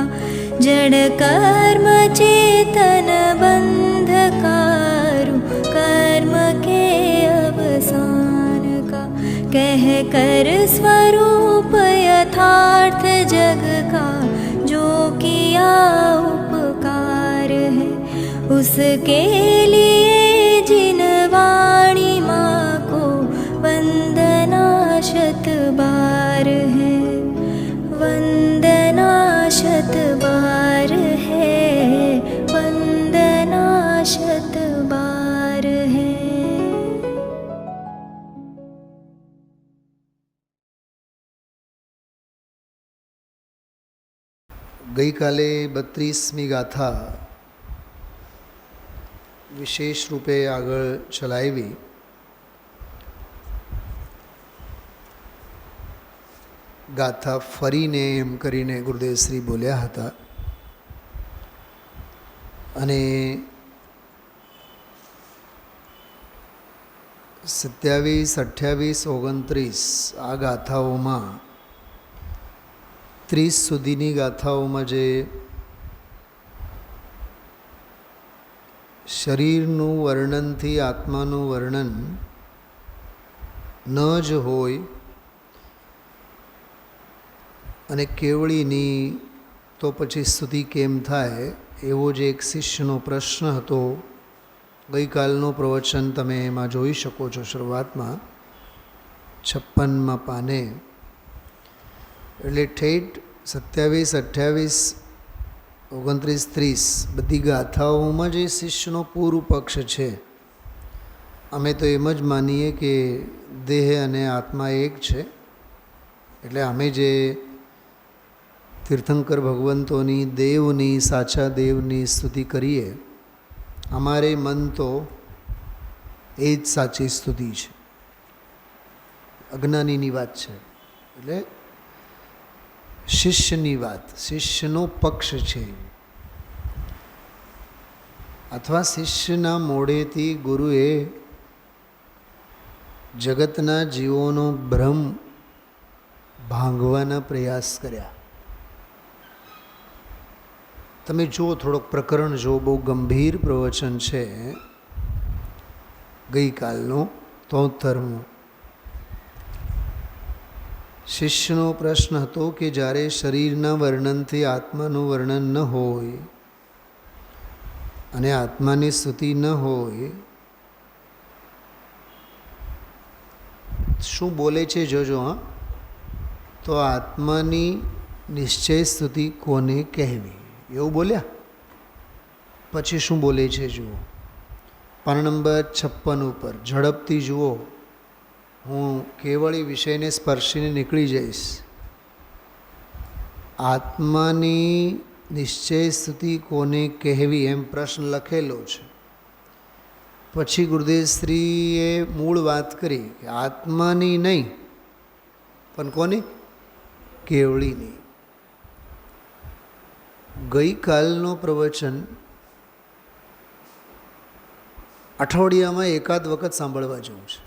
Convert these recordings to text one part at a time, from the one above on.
का जड़ कर्म चेतन बंधकारु कर्म के अवसान का कह कर स्वरूप यथार्थ जग का जो किया उपकार है उसके लिए जिन वाणी माँ को वंदना शत बार है वंदना शत बार है वंदना शत बार है। गई काले 32મી गाथा विशेष रूपे आगळ चलावी। गाथा फरीने एम करीने गुरुदेवश्री बोल्या हता अने 27, 28, 29 आ गाथाओमां 30 सुधीनी गाथाओमां जे शरीरનું વર્ણનથી આત્માનું વર્ણન ન જ હોય અને કેવળીની તો પછી સ્તુતિ કેમ થાય એવો જે એક શિષ્યનો પ્રશ્ન હતો ગઈકાલનું પ્રવચન તમે એમાં જોઈ શકો છો શરૂઆતમાં 56મા પાને એટલે ઠેઠ 27, 28, 29, 30 બધી ગાથાઓમાં જે શિષ્યનો પૂર્વ પક્ષ છે અમે તો એમ જ માનીએ કે દેહ અને આત્મા એક છે એટલે અમે જે તીર્થંકર ભગવંતોની દેવની સાચા દેવની સ્તુતિ કરીએ અમારે મન તો એ જ સાચી સ્તુતિ છે અજ્ઞાનીની વાત છે એટલે શિષ્યની વાત શિષ્યનો પક્ષ છે અથવા શિષ્યના મોઢેથી ગુરુએ જગતના જીવોનો ભ્રમ ભાંગવાના પ્રયાસ કર્યા। તમે જુઓ થોડોક પ્રકરણ જો બહુ ગંભીર પ્રવચન છે ગઈકાલનો 73મો। શિષ્યનો પ્રશ્ન હતો કે જ્યારે શરીરના વર્ણનથી આત્માનું વર્ણન ન હોય અને આત્માની સ્તુતિ ન હોય શું બોલે છે જોજો હા તો આત્માની નિશ્ચય સ્તુતિ કોને કહેવી એવું બોલ્યા। પછી શું બોલે છે જુઓ પાના નંબર 56 ઉપર ઝડપથી જુઓ હું કેવળી વિષયને સ્પર્શીને નીકળી જઈશ। આત્માની નિશ્ચય સ્તુતિ કોને કહેવી એમ પ્રશ્ન લખેલો છે। પછી ગુરુદેવશ્રીએ મૂળ વાત કરી કે આત્માની નહીં પણ કોની કેવળીની। ગઈકાલનો પ્રવચન અઠવાડિયામાં એકાદ વખત સાંભળવા જેવું છે।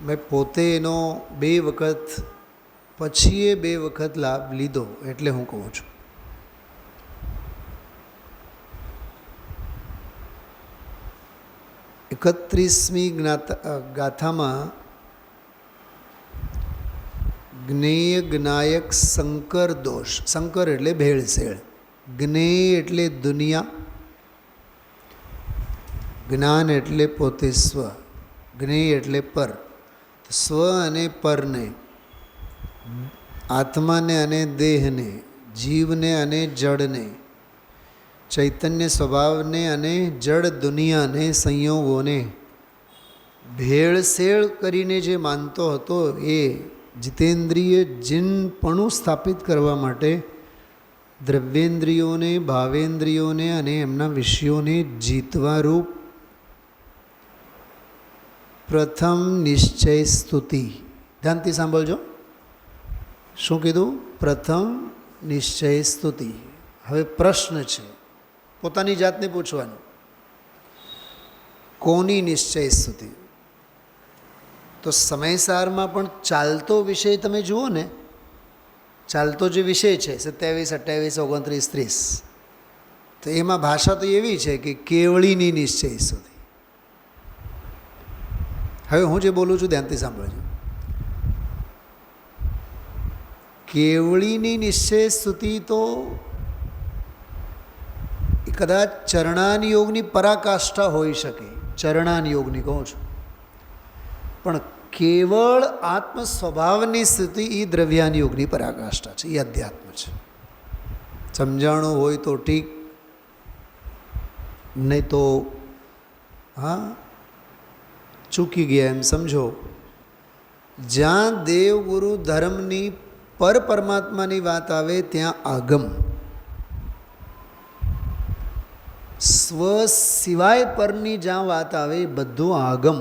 મેં પોતે એનો 2 વખત પછી એ 2 વખત લાભ લીધો એટલે હું કહું છું। 31મી ગાથામાં જ્ઞેય જ્ઞાયક સંકર દોષ સંકર એટલે ભેળસેળ જ્ઞેય એટલે દુનિયા જ્ઞાન એટલે પોતે સ્વ જ્ઞેય એટલે પર સ્વ અને પરને આત્માને અને દેહને જીવને અને જડને ચૈતન્ય સ્વભાવને અને જડ દુનિયાને સંયોગોને ભેળસેળ કરીને જે માનતો હતો એ જીતેન્દ્રિય જીનપણું સ્થાપિત કરવા માટે દ્રવ્યેન્દ્રિયોને ભાવેન્દ્રિયોને અને એમના વિષયોને જીતવારૂપ પ્રથમ નિશ્ચય સ્તુતિ ધ્યાનથી સાંભળજો શું કીધું પ્રથમ નિશ્ચય સ્તુતિ। હવે પ્રશ્ન છે પોતાની જાતને પૂછવાનું કોની નિશ્ચય સ્તુતિ તો સમયસારમાં પણ ચાલતો વિષય તમે જુઓ ને ચાલતો જે વિષય છે 27, 28, 29, 30, તો એમાં ભાષા તો એવી છે કે કેવળીની નિશ્ચય સુધી. હવે હું જે બોલું છું ધ્યાનથી સાંભળજો. કેવળીની નિશ્ચય સ્તુતિ તો એ કદાચ ચરણાન યોગની પરાકાષ્ઠા હોઈ શકે, ચરણાન યોગની કહું છું, પણ કેવળ આત્મ સ્વભાવની સ્થિતિ એ દ્રવ્યાન યોગની પરાકાષ્ઠા છે, એ અધ્યાત્મ છે. સમજાણું હોય તો ઠીક, નહીં તો હા ચૂકી ગયા એમ સમજો. જ્યાં દેવ ગુરુ ધર્મની પર પરમાત્માની વાત આવે ત્યાં આગમ, સ્વ સિવાય પરની જ્યાં વાત આવે એ બધું આગમ,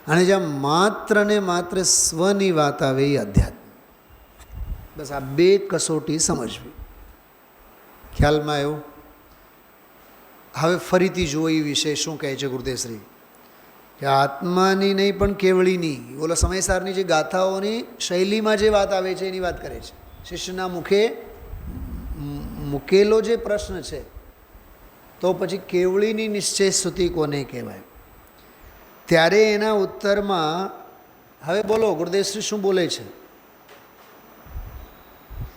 અને જ્યાં માત્ર ને માત્ર સ્વની વાત આવે એ અધ્યાત્મ. બસ આ બે કસોટી સમજવી. ખ્યાલમાં આવ્યું? હવે ફરીથી જુઓ એ વિશે શું કહે છે ગુરુદેવશ્રી, કે આત્માની નહીં પણ કેવળીની, ઓલા સમયસારની જે ગાથાઓની શૈલીમાં જે વાત આવે છે એની વાત કરે છે. શિષ્યના મુખે મૂકેલો જે પ્રશ્ન છે, તો પછી કેવળીની નિશ્ચય સ્તુતિ કોને કહેવાય? ત્યારે એના ઉત્તરમાં હવે બોલો ગુરુદેવશ્રી શું બોલે છે.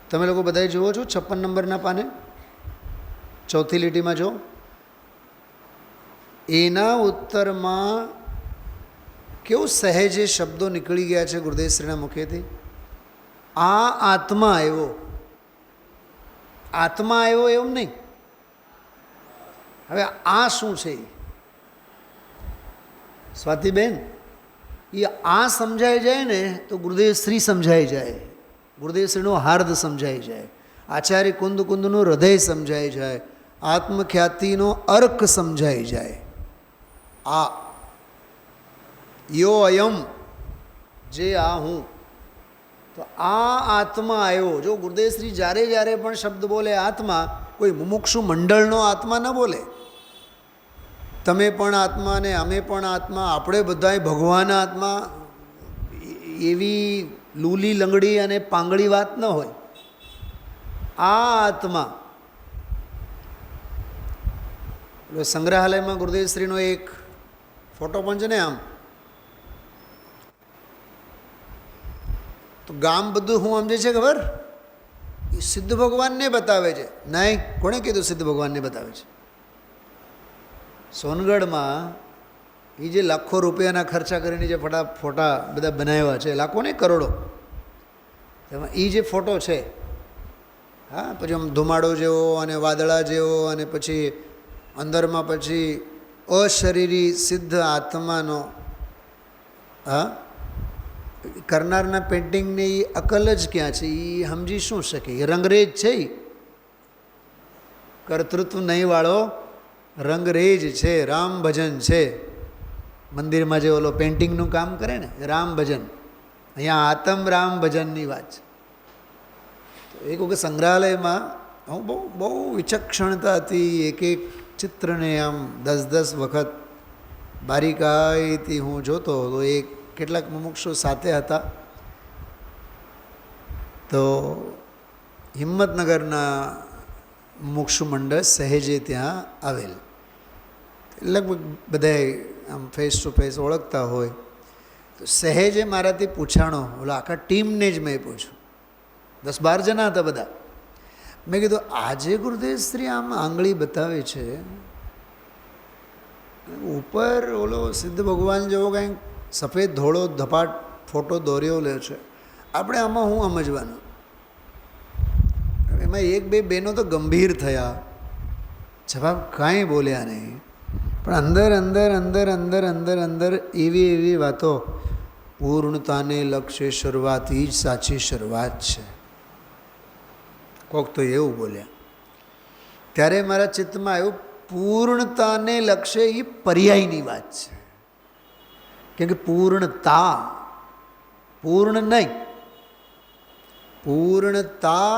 તમે લોકો બધાએ જુઓ છો 56 નંબરના પાને, ચોથી લીટીમાં જો. એના ઉત્તરમાં કેવું સહેજે શબ્દો નીકળી ગયા છે ગુરુદેવશ્રીના મુખેથી. આ આત્મા આવ્યો, આત્મા આવ્યો એમ નહીં. હવે આ શું છે સ્વાતિબેન, એ આ સમજાઈ જાય ને તો ગુરુદેવશ્રી સમજાઈ જાય, ગુરુદેવશ્રીનો હાર્દ સમજાઈ જાય, આચાર્ય કુંદ કુંદનું હૃદય સમજાઈ જાય, આત્મખ્યાતિનો અર્ક સમજાઈ જાય. આ યો અયમ, જે આ હું, તો આ આત્મા આવ્યો. જો ગુરુદેવશ્રી જ્યારે જ્યારે પણ શબ્દ બોલે આત્મા, કોઈ મુમુક્ષુ મંડળનો આત્મા ન બોલે. તમે પણ આત્મા ને અમે પણ આત્મા, આપણે બધાય ભગવાન આત્મા, એવી લૂલી લંગડી અને પાંગળી વાત ન હોય. આ આત્મા સંગ્રહાલયમાં ગુરુદેવશ્રીનો એક ફોટો પણ છે ને, આમ તો ગામ બધું શું સમજે છે ખબર? એ સિદ્ધ ભગવાનને બતાવે છે. નહીં, કોણે કીધું સિદ્ધ ભગવાનને બતાવે છે? સોનગઢમાં એ જે લાખો રૂપિયાના ખર્ચા કરીને જે ફોટા બધા બનાવ્યા છે, લાખો ને કરોડો, એમાં એ જે ફોટો છે, હા, પછી આમ ધુમાડો જેવો અને વાદળા જેવો, અને પછી અંદરમાં પછી અશરીરી સિદ્ધ આત્માનો, હા, કરનારના પેઇન્ટિંગની અકલ જ ક્યાં છે? એ સમજી શું શકે? એ રંગરેજ છે, કર્તૃત્વ નહીં વાળો રંગરેજ છે, રામ ભજન છે. મંદિરમાં જે ઓલો પેઇન્ટિંગનું કામ કરે ને, રામ ભજન. અહીંયા આતમ રામ ભજનની વાત છે. તો એક વખત સંગ્રહાલયમાં હું બહુ વિચક્ષણતાથી એક એક ચિત્રને આમ 10 વખત બારીકાઈથી હું જોતો. તો એક કેટલાક મુમુક્ષો સાથે હતા. તો હિંમતનગરના મુમુક્ષુ મંડળ સહેજે ત્યાં આવેલ, લગભગ બધાએ આમ ફેસ ટુ ફેસ ઓળખતા હોય. તો સહેજે મારાથી પૂછાણો, ઓલા આખા ટીમને જ મેં પૂછ્યું, 10-12 જણા હતા બધા. મેં કીધું આજે ગુરુદેવશ્રી આમ આંગળી બતાવે છે, ઉપર ઓલો સિદ્ધ ભગવાન જેવો કંઈક સફેદ ધોળો ધપાટ ફોટો દોર્યો લે છે, આપણે આમાં શું સમજવાનું? એમાં એક બે બહેનો તો ગંભીર થયા, જવાબ કાંઈ બોલ્યા નહીં, પણ અંદર અંદર અંદર અંદર અંદર અંદર એવી એવી વાતો, પૂર્ણતાને લક્ષ્ય શરૂઆત એ જ સાચી શરૂઆત છે. કોક તો એવું બોલ્યા. ત્યારે મારા ચિત્તમાં આવ્યું, પૂર્ણતાને લક્ષ્ય એ પર્યાયની વાત છે. કેમ કે પૂર્ણતા, પૂર્ણ નહીં, પૂર્ણતા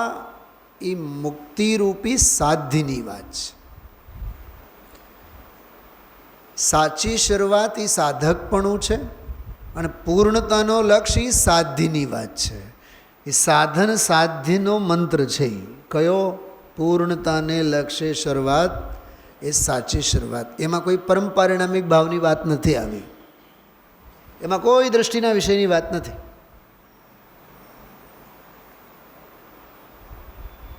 એ મુક્તિરૂપી સાધ્યની વાત છે. સાચી શરૂઆત એ સાધકપણું છે, અને પૂર્ણતાનો લક્ષ્ય એ સાધ્યની વાત છે. એ સાધન સાધ્યનો મંત્ર છે. કયો? પૂર્ણતાને લક્ષ્ય શરૂઆત એ સાચી શરૂઆત. એમાં કોઈ પરમ પારિણામિક ભાવની વાત નથી આવી, એમાં કોઈ દ્રષ્ટિના વિષયની વાત નથી.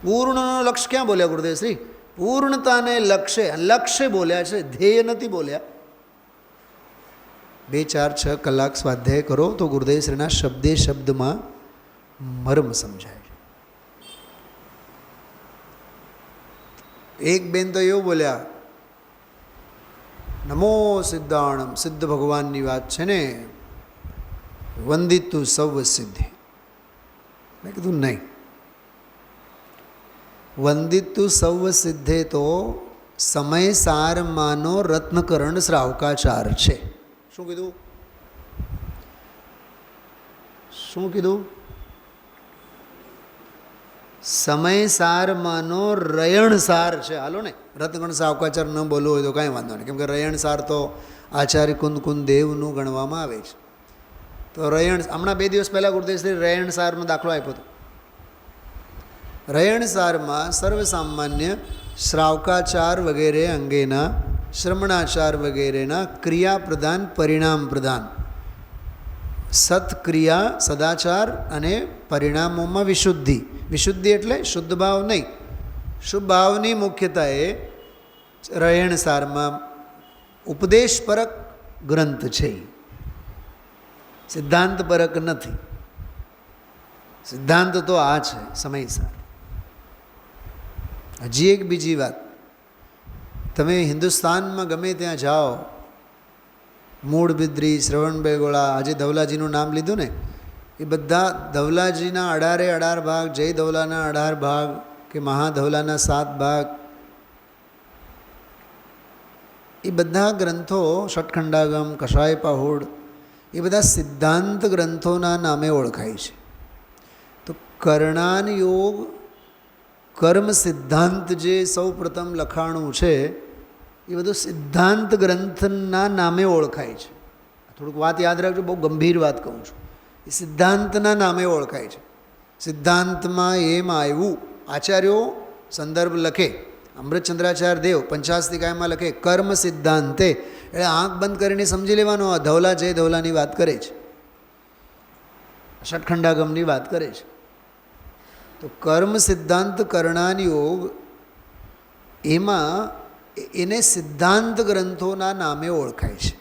પૂર્ણનો લક્ષ્ય ક્યાં બોલ્યા ગુરુદેવ શ્રી? પૂર્ણતાને લક્ષ્ય બોલ્યા છે, ધ્યેય નથી બોલ્યા. 2, 4, 6 કલાક સ્વાધ્યાય કરો તો ગુરુદેવ શ્રીના શબ્દે શબ્દમાં મર્મ સમજાય છે. એક બેન તો એવું બોલ્યા, નમો સિદ્ધાણમ, સિદ્ધ ભગવાનની વાત છે ને, વંદિતું સૌ સિદ્ધિ. મેં કીધું નહીં, વંદિતું સૌ સિદ્ધે તો સમય સારમાંનો રત્નકરણ શ્રાવકાચાર છે. શું કીધું? શું કીધું? સમય સારમાંનો રયણસાર છે. હાલો ને, રત્નકરણ શ્રાવકાચાર ન બોલવું હોય તો કાંઈ વાંધો નહીં, કેમ કે રયણસાર તો આચાર્ય કુંદ દેવનું ગણવામાં આવે છે. તો હમણાં 2 દિવસ પહેલાં ગુરુદેવ શ્રી રયણસારનો દાખલો આપ્યો હતો. રયણસારમાં સર્વસામાન્ય શ્રાવકાચાર વગેરે અંગેના, શ્રમણાચાર વગેરેના ક્રિયા પ્રધાન, પરિણામ પ્રધાન, સત્ક્રિયા સદાચાર અને પરિણામોમાં વિશુદ્ધિ. વિશુદ્ધિ એટલે શુદ્ધ ભાવ નહીં, શુભ ભાવની મુખ્યતાએ રયણસારમાં ઉપદેશપરક ગ્રંથ છે, સિદ્ધાંતપરક નથી. સિદ્ધાંત તો આ છે સમયસાર. હજી એક બીજી વાત, તમે હિન્દુસ્તાનમાં ગમે ત્યાં જાઓ, મૂળ બિદ્રી, શ્રવણબેગોળા, આજે ધવલાજીનું નામ લીધું ને, એ બધા ધવલાજીના 18 ભાગ, જય ધવલાના 18 ભાગ કે મહાધવલાના 7 ભાગ, એ બધા ગ્રંથો, ષટખંડાગમ, કષાય પાહુડ, એ બધા સિદ્ધાંત ગ્રંથોના નામે ઓળખાય છે. તો કરણાન યોગ કર્મ સિદ્ધાંત જે સૌ પ્રથમ લખાણું છે, એ બધું સિદ્ધાંત ગ્રંથના નામે ઓળખાય છે. થોડુંક વાત યાદ રાખજો, બહુ ગંભીર વાત કહું છું. એ સિદ્ધાંતના નામે ઓળખાય છે. સિદ્ધાંતમાં એમ આવ્યું, આચાર્યો સંદર્ભ લખે, અમૃતચંદ્રાચાર્ય દેવ પંચાસ્તિકાયમાં લખે કર્મ સિદ્ધાંતે, એટલે આંખ બંધ કરીને સમજી લેવાનો, આ ધવલા જય ધવલાની વાત કરે છે, ષટખંડાગમની વાત કરે છે. તો કર્મ સિદ્ધાંત કરણાન યોગ, એમાં એને સિદ્ધાંત ગ્રંથોના નામે ઓળખાય છે.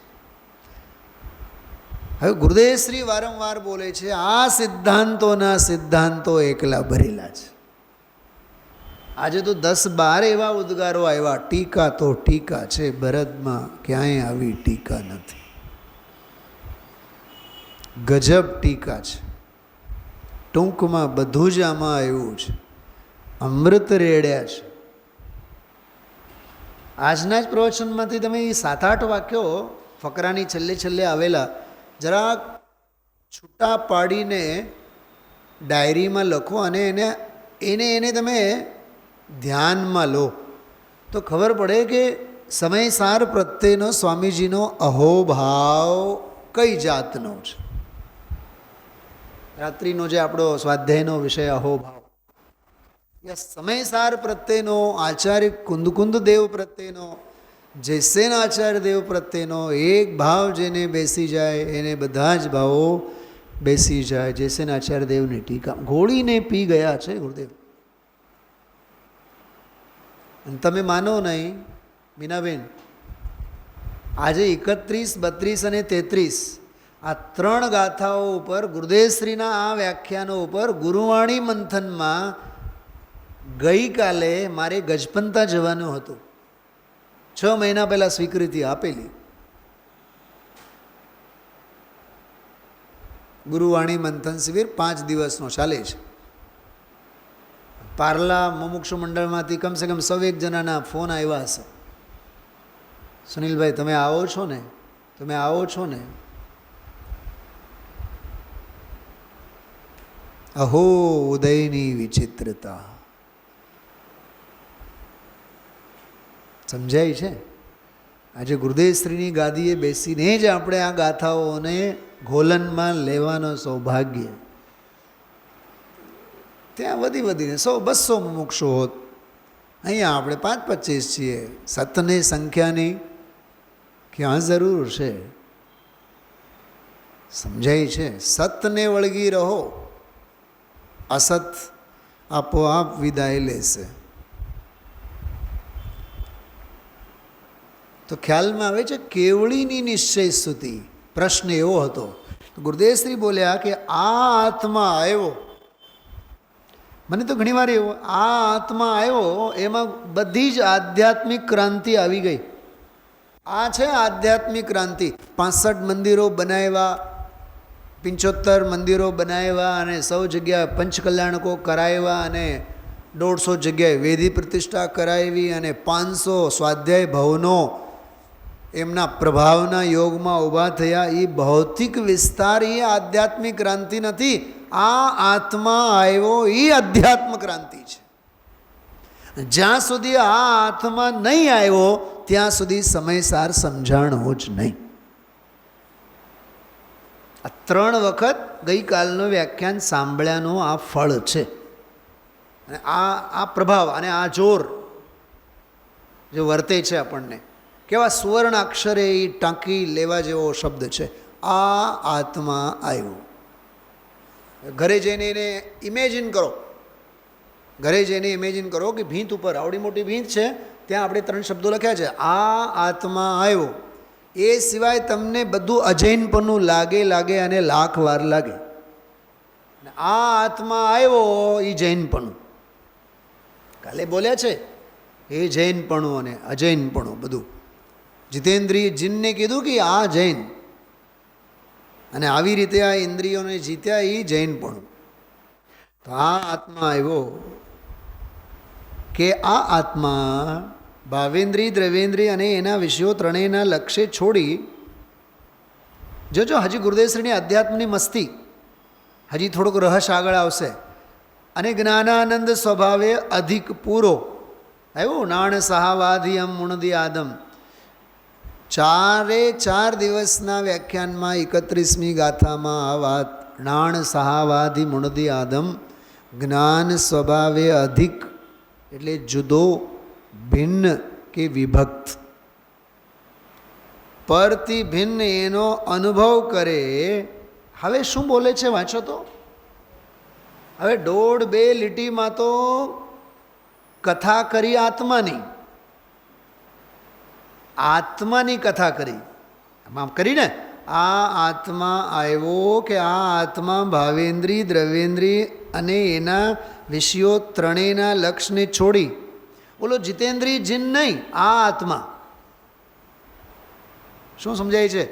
હવે ગુરુદેવશ્રી વારંવાર બોલે છે, આ સિદ્ધાંતો એકલા ભરેલા છે. આજે તો 10-12 એવા ઉદ્ગારો આવ્યા, ટીકા તો ટીકા છે, ભરતમાં ક્યાંય આવી ટીકા નથી. ગજબ ટીકા છે. ટૂંકમાં બધું જ આમાં આવ્યું છે, અમૃત રેડ્યા છે. આજના જ પ્રવચનમાંથી તમે 7-8 વાક્યો ફકરાની છેલ્લે આવેલા જરાક છૂટા પાડીને ડાયરીમાં લખો અને એને તમે ધ્યાનમાં લો તો ખબર પડે કે સમયસાર પ્રત્યેનો સ્વામીજીનો અહોભાવ કઈ જાતનો છે. રાત્રિનો જે આપણો સ્વાધ્યાયનો વિષય અહોભાવ, સમયસાર પ્રત્યેનો, આચાર્ય કુંદ દેવ પ્રત્યેનો, જયસેન આચાર્ય દેવ પ્રત્યેનો એક ભાવ જેને બેસી જાય એને બધા જ ભાવો બેસી જાય. જયસેન આચાર્ય દેવની ટીકા ઘોળીને પી ગયા છે ગુરુદેવ. અને તમે માનો નહીં મીનાબેન, આજે 31, 32 અને 33 આ 3 ગાથાઓ ઉપર, ગુરુદેવશ્રીના આ વ્યાખ્યાનો ઉપર ગુરુવાણી મંથનમાં ગઈકાલે મારે ગજપંતા જવાનું હતું. 6 મહિના પહેલાં સ્વીકૃતિ આપેલી. ગુરુવાણી મંથન શિબિર 5 દિવસનો ચાલે છે. પાર્લા મુમુક્ષુ મંડળમાંથી કમસે કમ 100 જણાના ફોન આવ્યા હશે, સુનિલભાઈ તમે આવો છો ને, તમે આવો છો ને. અહો ઉદયની વિચિત્રતા સમજાય છે. આજે ગુરુદેવશ્રીની ગાદીએ બેસીને જ આપણે આ ગાથાઓને ઘોલનમાં લેવાનો સૌભાગ્ય. ત્યાં વધીને 100-200 મુમુક્ષુ હોત. અહીંયા આપણે 5-25 છીએ. સતની સંખ્યાની ક્યાં જરૂર છે? સમજાય છે? સતને વળગી રહો, અસત આપોઆપ વિદાય લેશે. તો ખ્યાલમાં આવે છે કેવળીની નિશ્ચય સ્તુતિ. પ્રશ્ન એવો હતો, ગુરુદેવશ્રી બોલ્યા કે આ આત્મા આવ્યો, મને તો ઘણીવાર એવો આ આત્મા આવ્યો, એમાં બધી જ આધ્યાત્મિક ક્રાંતિ આવી ગઈ. આ છે આધ્યાત્મિક ક્રાંતિ. 65 મંદિરો બનાવ્યા, 75 મંદિરો બનાવ્યા અને 100 જગ્યાએ પંચકલ્યાણકો કરાવ્યા અને 150 જગ્યાએ વેદી પ્રતિષ્ઠા કરાવી અને 500 સ્વાધ્યાય ભવનો એમના પ્રભાવના યોગમાં ઊભા થયા. એ ભૌતિક વિસ્તાર એ આધ્યાત્મિક ક્રાંતિ નથી. આ આત્મા આવ્યો એ અધ્યાત્મ ક્રાંતિ છે. જ્યાં સુધી આ આત્મા નહીં આવ્યો ત્યાં સુધી સમયસાર સમજાણો જ નહીં. આ 3 વખત ગઈકાલનું વ્યાખ્યાન સાંભળ્યાનો આ ફળ છે. અને આ પ્રભાવ અને આ જોર જે વર્તે છે આપણને, કેવા સુવર્ણ અક્ષરે એ ટાંકી લેવા જેવો શબ્દ છે. આ આત્મા આવ્યો. ઘરે જઈને એને ઇમેજિન કરો, ઘરે જઈને ઇમેજિન કરો કે ભીંત ઉપર, આવડી મોટી ભીંત છે, ત્યાં આપણે 3 શબ્દો લખ્યા છે, આ આત્મા આવ્યો. એ સિવાય તમને બધું અજૈનપણું લાગે અને લાખ વાર લાગે. આ આત્મા આવ્યો એ જૈનપણું. કાલે બોલ્યા છે એ જૈનપણું અને અજૈનપણું બધું. જીતેન્દ્રિય જીનને કીધું કે આ જૈન, અને આવી રીતે આ ઇન્દ્રિયોને જીત્યા એ જૈનપણું. તો આ આત્મા આવ્યો કે આ આત્મા ભાવેન્દ્રિય, દ્રવ્યેન્દ્રિય અને એના વિષયો ત્રણેયના લક્ષ્ય છોડી, જોજો હજી ગુરુદેવશ્રીની અધ્યાત્મની મસ્તી, હજી થોડુંક રહસ્ય આગળ આવશે. અને જ્ઞાનાનંદ સ્વભાવે અધિક પૂરો આવ્યો. નાણ સહાવાધિયમ મુણદી આદમ. 4 દિવસના વ્યાખ્યાનમાં 31મી ગાથામાં આ વાત, નાણ સહાવાધિ મુણદી આદમ, જ્ઞાન સ્વભાવે અધિક એટલે જુદો, ભિન્ન કે વિભક્ત. પરથી ભિન્ન એનો અનુભવ કરે. હવે શું બોલે છે વાંચો તો. હવે 1.5-2 લીટીમાં તો કથા કરી આત્માની કથા કરી. આમ કરીને આ આત્મા આવ્યો કે આ આત્મા ભાવેન્દ્રિય, દ્રવ્યેન્દ્રિય અને એના વિષયો ત્રણેયના લક્ષ્યને છોડી, બોલો જીતેન્દ્રિય જીન નહીં, આ આત્મા. શું સમજાય છે?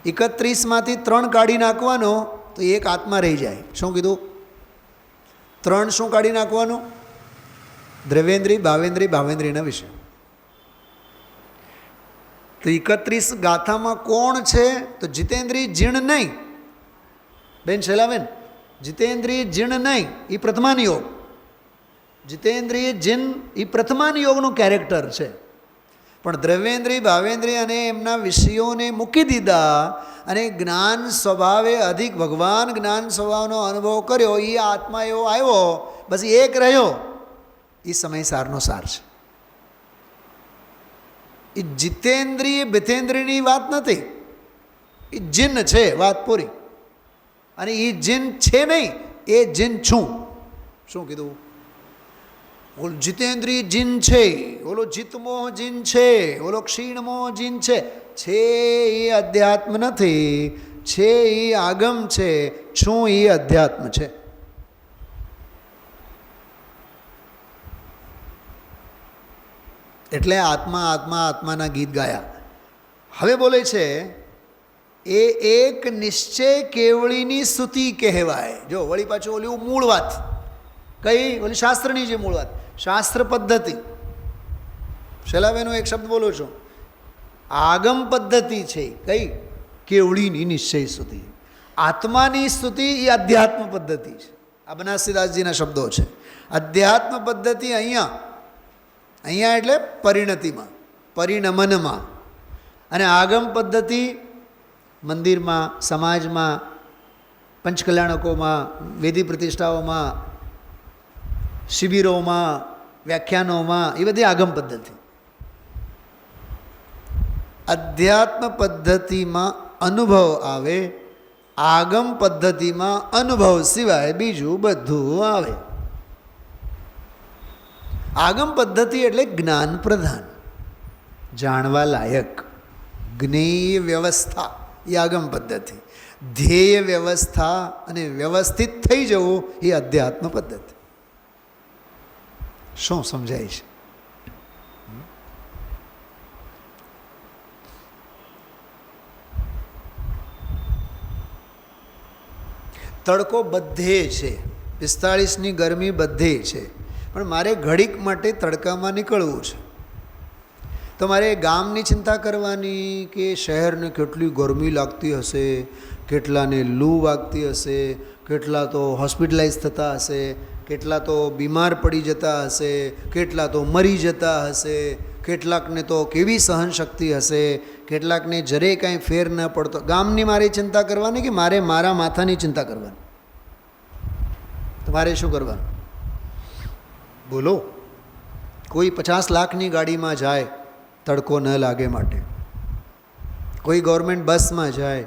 31માંથી 3 કાઢી નાખવાનો તો એક આત્મા રહી જાય. શું કીધું? 3 શું કાઢી નાખવાનું? દ્રવ્યેન્દ્રિય, ભાવેન્દ્રિયના વિષય. તો 31 ગાથામાં કોણ છે? તો જીતેન્દ્રિય જીણ નહીં બેન, શૈલાબેન, જીતેન્દ્રિય જીણ નહીં, એ પ્રથમાન યોગ. જીતેન્દ્રિય જીન એ પ્રથમાન યોગનું કેરેક્ટર છે. પણ દ્રવ્યેન્દ્રિય, ભાવેન્દ્રિય અને એમના વિષયોને મૂકી દીધા અને જ્ઞાન સ્વભાવે અધિક, ભગવાન જ્ઞાન સ્વભાવનો અનુભવ કર્યો, એ આત્મા એવો આવ્યો, બસ એક રહ્યો. એ સમયસારનો સાર છે. એ જીતેન્દ્રિય ભિતેન્દ્રિયની વાત નથી, એ જીન છે, વાત પૂરી. અને એ જીન છે નહીં, એ જીન છું. શું કીધું? ઓલો જીતેન્દ્રિય જીન છે, ઓલો જીતમોહ જીન છે, ઓલો ક્ષીણમોહ જીન છે. એ અધ્યાત્મ નથી, છે એ આગમ છે, છું એ અધ્યાત્મ છે. એટલે આત્મા આત્મા આત્માના ગીત ગાયા. હવે બોલે છે એ એક નિશ્ચય કેવળીની સ્તુતિ કહેવાય. જો વળી પાછું ઓલી મૂળ વાત કઈ, ઓલી શાસ્ત્રની જે મૂળ વાત, શાસ્ત્ર પદ્ધતિ. શૈલાબેન, હું એક શબ્દ બોલું છું, આગમ પદ્ધતિ છે કઈ? કેવળીની નિશ્ચય સ્તુતિ. આત્માની સ્તુતિ એ અધ્યાત્મ પદ્ધતિ છે. આ બનાસીદાસજીના શબ્દો છે. અધ્યાત્મ પદ્ધતિ અહીંયા એટલે પરિણતિમાં, પરિણમનમાં. અને આગમ પદ્ધતિ મંદિરમાં, સમાજમાં, પંચકલ્યાણકોમાં, વેદી પ્રતિષ્ઠાઓમાં, શિબિરોમાં, વ્યાખ્યાનોમાં, એ બધી આગમ પદ્ધતિ. અધ્યાત્મ પદ્ધતિમાં અનુભવ આવે, આગમ પદ્ધતિમાં અનુભવ સિવાય બીજું બધું આવે. આગમ પદ્ધતિ એટલે જ્ઞાન પ્રધાન, જાણવા લાયક, જ્ઞેય વ્યવસ્થા એ આગમ પદ્ધતિ. ધ્યેય વ્યવસ્થા અને વ્યવસ્થિત થઈ જવું એ અધ્યાત્મ પદ્ધતિ. શું સમજાય છે? તડકો બધે છે, 45ની ગરમી બધે છે, પણ મારે ઘડીક માટે તડકામાં નીકળવું છે. તો મારે ગામની ચિંતા કરવાની કે શહેરને કેટલી ગરમી લાગતી હશે, કેટલાને લૂ વાગતી હશે, કેટલા તો હોસ્પિટલાઇઝ થતા હશે, કેટલા તો બીમાર પડી જતા હશે, કેટલા તો મરી જતા હશે, કેટલાકને તો કેવી સહનશક્તિ હશે, કેટલાકને જરે કાંઈ ફેર ન પડતો. ગામની મારે ચિંતા કરવાની કે મારે મારા માથાની ચિંતા કરવાની? તો મારે શું કરવાનું? બોલો. કોઈ 50 લાખની ગાડીમાં જાય તડકો ન લાગે માટે, કોઈ ગવર્મેન્ટ બસમાં જાય,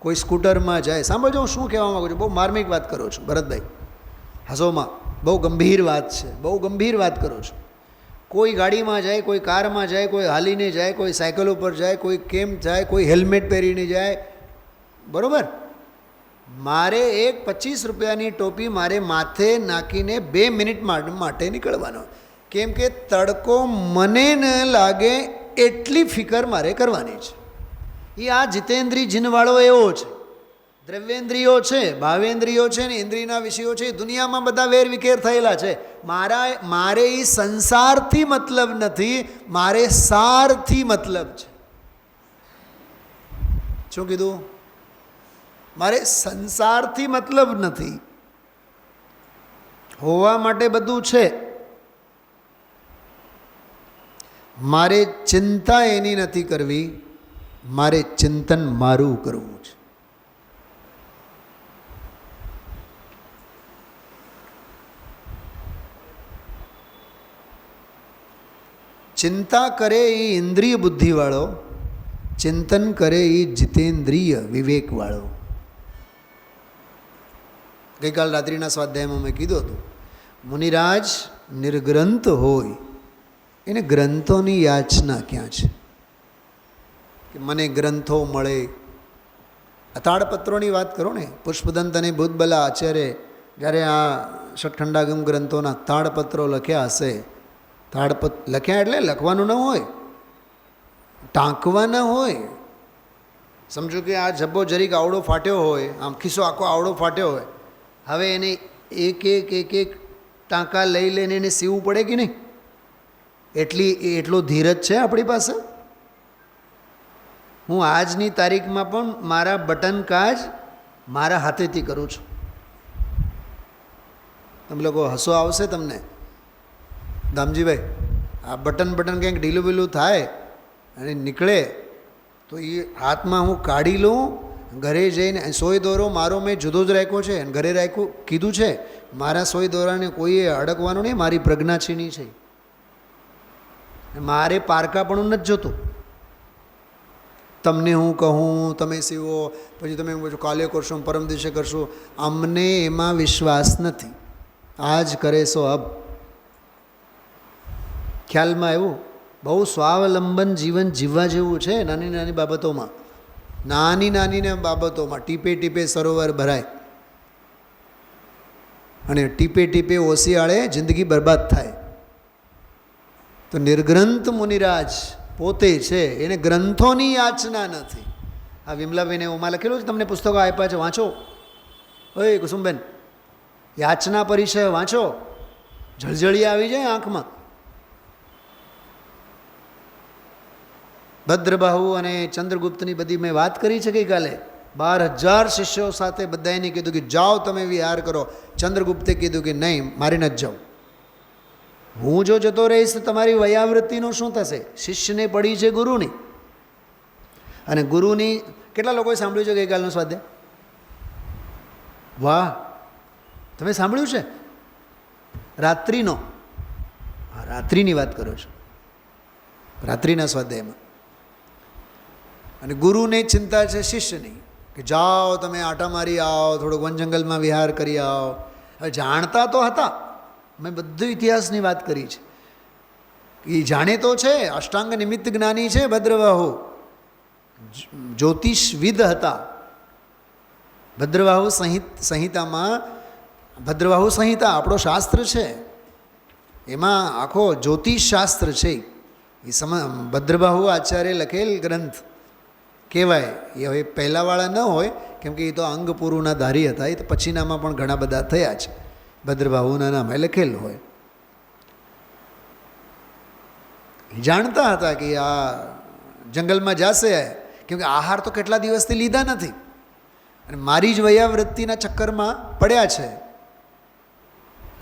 કોઈ સ્કૂટરમાં જાય. સાંભળજો હું શું કહેવા માગું છું, બહુ માર્મિક વાત કરું છું ભરતભાઈ, હસોમાં. બહુ ગંભીર વાત છે, બહુ ગંભીર વાત કરું છું. કોઈ ગાડીમાં જાય, કોઈ કારમાં જાય, કોઈ હાલીને જાય, કોઈ સાયકલ ઉપર જાય, કોઈ કેમ જાય, કોઈ હેલ્મેટ પહેરીને જાય, બરાબર. મારે એક 25 રૂપિયાની ટોપી મારે માથે નાખીને 2 મિનિટ માટે નીકળવાનો, કેમ કે તડકો મને ન લાગે એટલી ફિકર મારે કરવાની છે. એ આ જીતેન્દ્રિય જીનવાળો એવો છે. દ્રવ્યેન્દ્રિયો છે, ભાવેન્દ્રિયો છે ને ઇન્દ્રિયના વિષયો છે, દુનિયામાં બધા વેરવિખેર થયેલા છે. મારે એ સંસારથી મતલબ નથી, મારે સારથી મતલબ છે. શું કીધું? મારે સંસારથી મતલબ નથી. હોવા માટે બધું છે, મારે ચિંતા એની નથી કરવી, મારે ચિંતન મારું કરવું છે. ચિંતા કરે એ ઇન્દ્રિય બુદ્ધિવાળો, ચિંતન કરે એ જીતેન્દ્રિય વિવેકવાળો. ગઈકાલ રાત્રિના સ્વાધ્યાયમાં મેં કીધું હતું, મુનિરાજ નિર્ગ્રંથ હોય એને ગ્રંથોની યાચના ક્યાં છે? કે મને ગ્રંથો મળે. આ તાડપત્રોની વાત કરો ને, પુષ્પદંત અને ભૂતબલા આચાર્ય જ્યારે આ ષટખંડાગમ ગ્રંથોના તાડપત્રો લખ્યા હશે, લખ્યા એટલે લખવાનું ન હોય, ટાંકવા ન હોય. સમજો કે આ જબ્બો જરીક આવડો ફાટ્યો હોય, આમ ખિસ્સો આખો આવડો ફાટ્યો હોય, હવે એને એક ટાંકા લઈ લઈને એને સીવવું પડે કે નહીં? એટલો ધીરજ છે આપણી પાસે? હું આજની તારીખમાં પણ મારા બટન કાજ મારા હાથેથી કરું છું. તમે લોકો હસો આવશે તમને, દામજીભાઈ, આ બટન કંઈક ઢીલું બીલું થાય અને નીકળે તો એ હાથમાં હું કાઢી લઉં, ઘરે જઈને સોય દોરો મારો મેં જુદો જ રાખ્યો છે અને ઘરે રાખ્યું કીધું છે, મારા સોય દોરાને કોઈએ અડકવાનું નહીં, મારી પ્રજ્ઞા છીની છે. મારે પારકા પણ નથી જોતું. તમને હું કહું, તમે સીવો, પછી તમે એમ કહો કાલે કરશો, પરમ દિવસે કરશો, અમને એમાં વિશ્વાસ નથી. આજ કરે સો અબ. ખ્યાલમાં એવું બહુ સ્વાવલંબન જીવન જીવવા જેવું છે. નાની નાની બાબતોમાં, નાની બાબતોમાં ટીપે ટીપે સરોવર ભરાય અને ટીપે ટીપે ઓશિયાળે જિંદગી બરબાદ થાય. તો નિર્ગ્રંથ મુનિરાજ પોતે છે, એને ગ્રંથોની યાચના નથી. આ વિમલાબેને ઓમાં લખેલું છે, તમને પુસ્તકો આપ્યા છે, વાંચો. ઓય કુસુમબેન, યાચના પરિચય વાંચો, જળજળી આવી જાય આંખમાં. ભદ્રબાહુ અને ચંદ્રગુપ્તની બધી મેં વાત કરી છે ગઈકાલે. 12,000 શિષ્યો સાથે બધા એને કીધું કે જાઓ તમે વિહાર કરો. ચંદ્રગુપ્તે કીધું કે નહીં, મારે નથી જાઉં. હું જો જતો રહીશ તો તમારી વયાવૃત્તિનું શું થશે? શિષ્યને પડી છે ગુરુની, અને ગુરુની કેટલા લોકોએ સાંભળ્યું છે ગઈકાલનો સ્વાધ્યાય? વાહ, તમે સાંભળ્યું છે? રાત્રિનો, હા, રાત્રિની વાત કરો છો, રાત્રિના સ્વાધ્યાયમાં. અને ગુરુને ચિંતા છે શિષ્યની કે જાઓ તમે આટા મારી આવો, થોડોક વન જંગલમાં વિહાર કરી આવો. હવે જાણતા તો હતા, મેં બધું ઇતિહાસની વાત કરી છે, એ જાણેતો છે, અષ્ટાંગ નિમિત્ત જ્ઞાની છે ભદ્રવાહુ, જ્યોતિષવિદ હતા. ભદ્રવાહુ સંહિતામાં, ભદ્રવાહુ સંહિતા આપણો શાસ્ત્ર છે, એમાં આખો જ્યોતિષ શાસ્ત્ર છે. એ ભદ્રવાહુ આચાર્ય લખેલ ગ્રંથ કહેવાય. એ હવે પહેલાંવાળા ન હોય, કેમ કે એ તો અંગ પુરુના ધારી હતા, એ તો પછીનામાં પણ ઘણા બધા થયા છે, ભદ્રવાહુના નામે લખેલ હોય. જાણતા હતા કે આ જંગલમાં જશે, કેમ કે આહાર તો કેટલા દિવસથી લીધા નથી, અને મારી જ વયાવૃત્તિના ચક્કરમાં પડ્યા છે.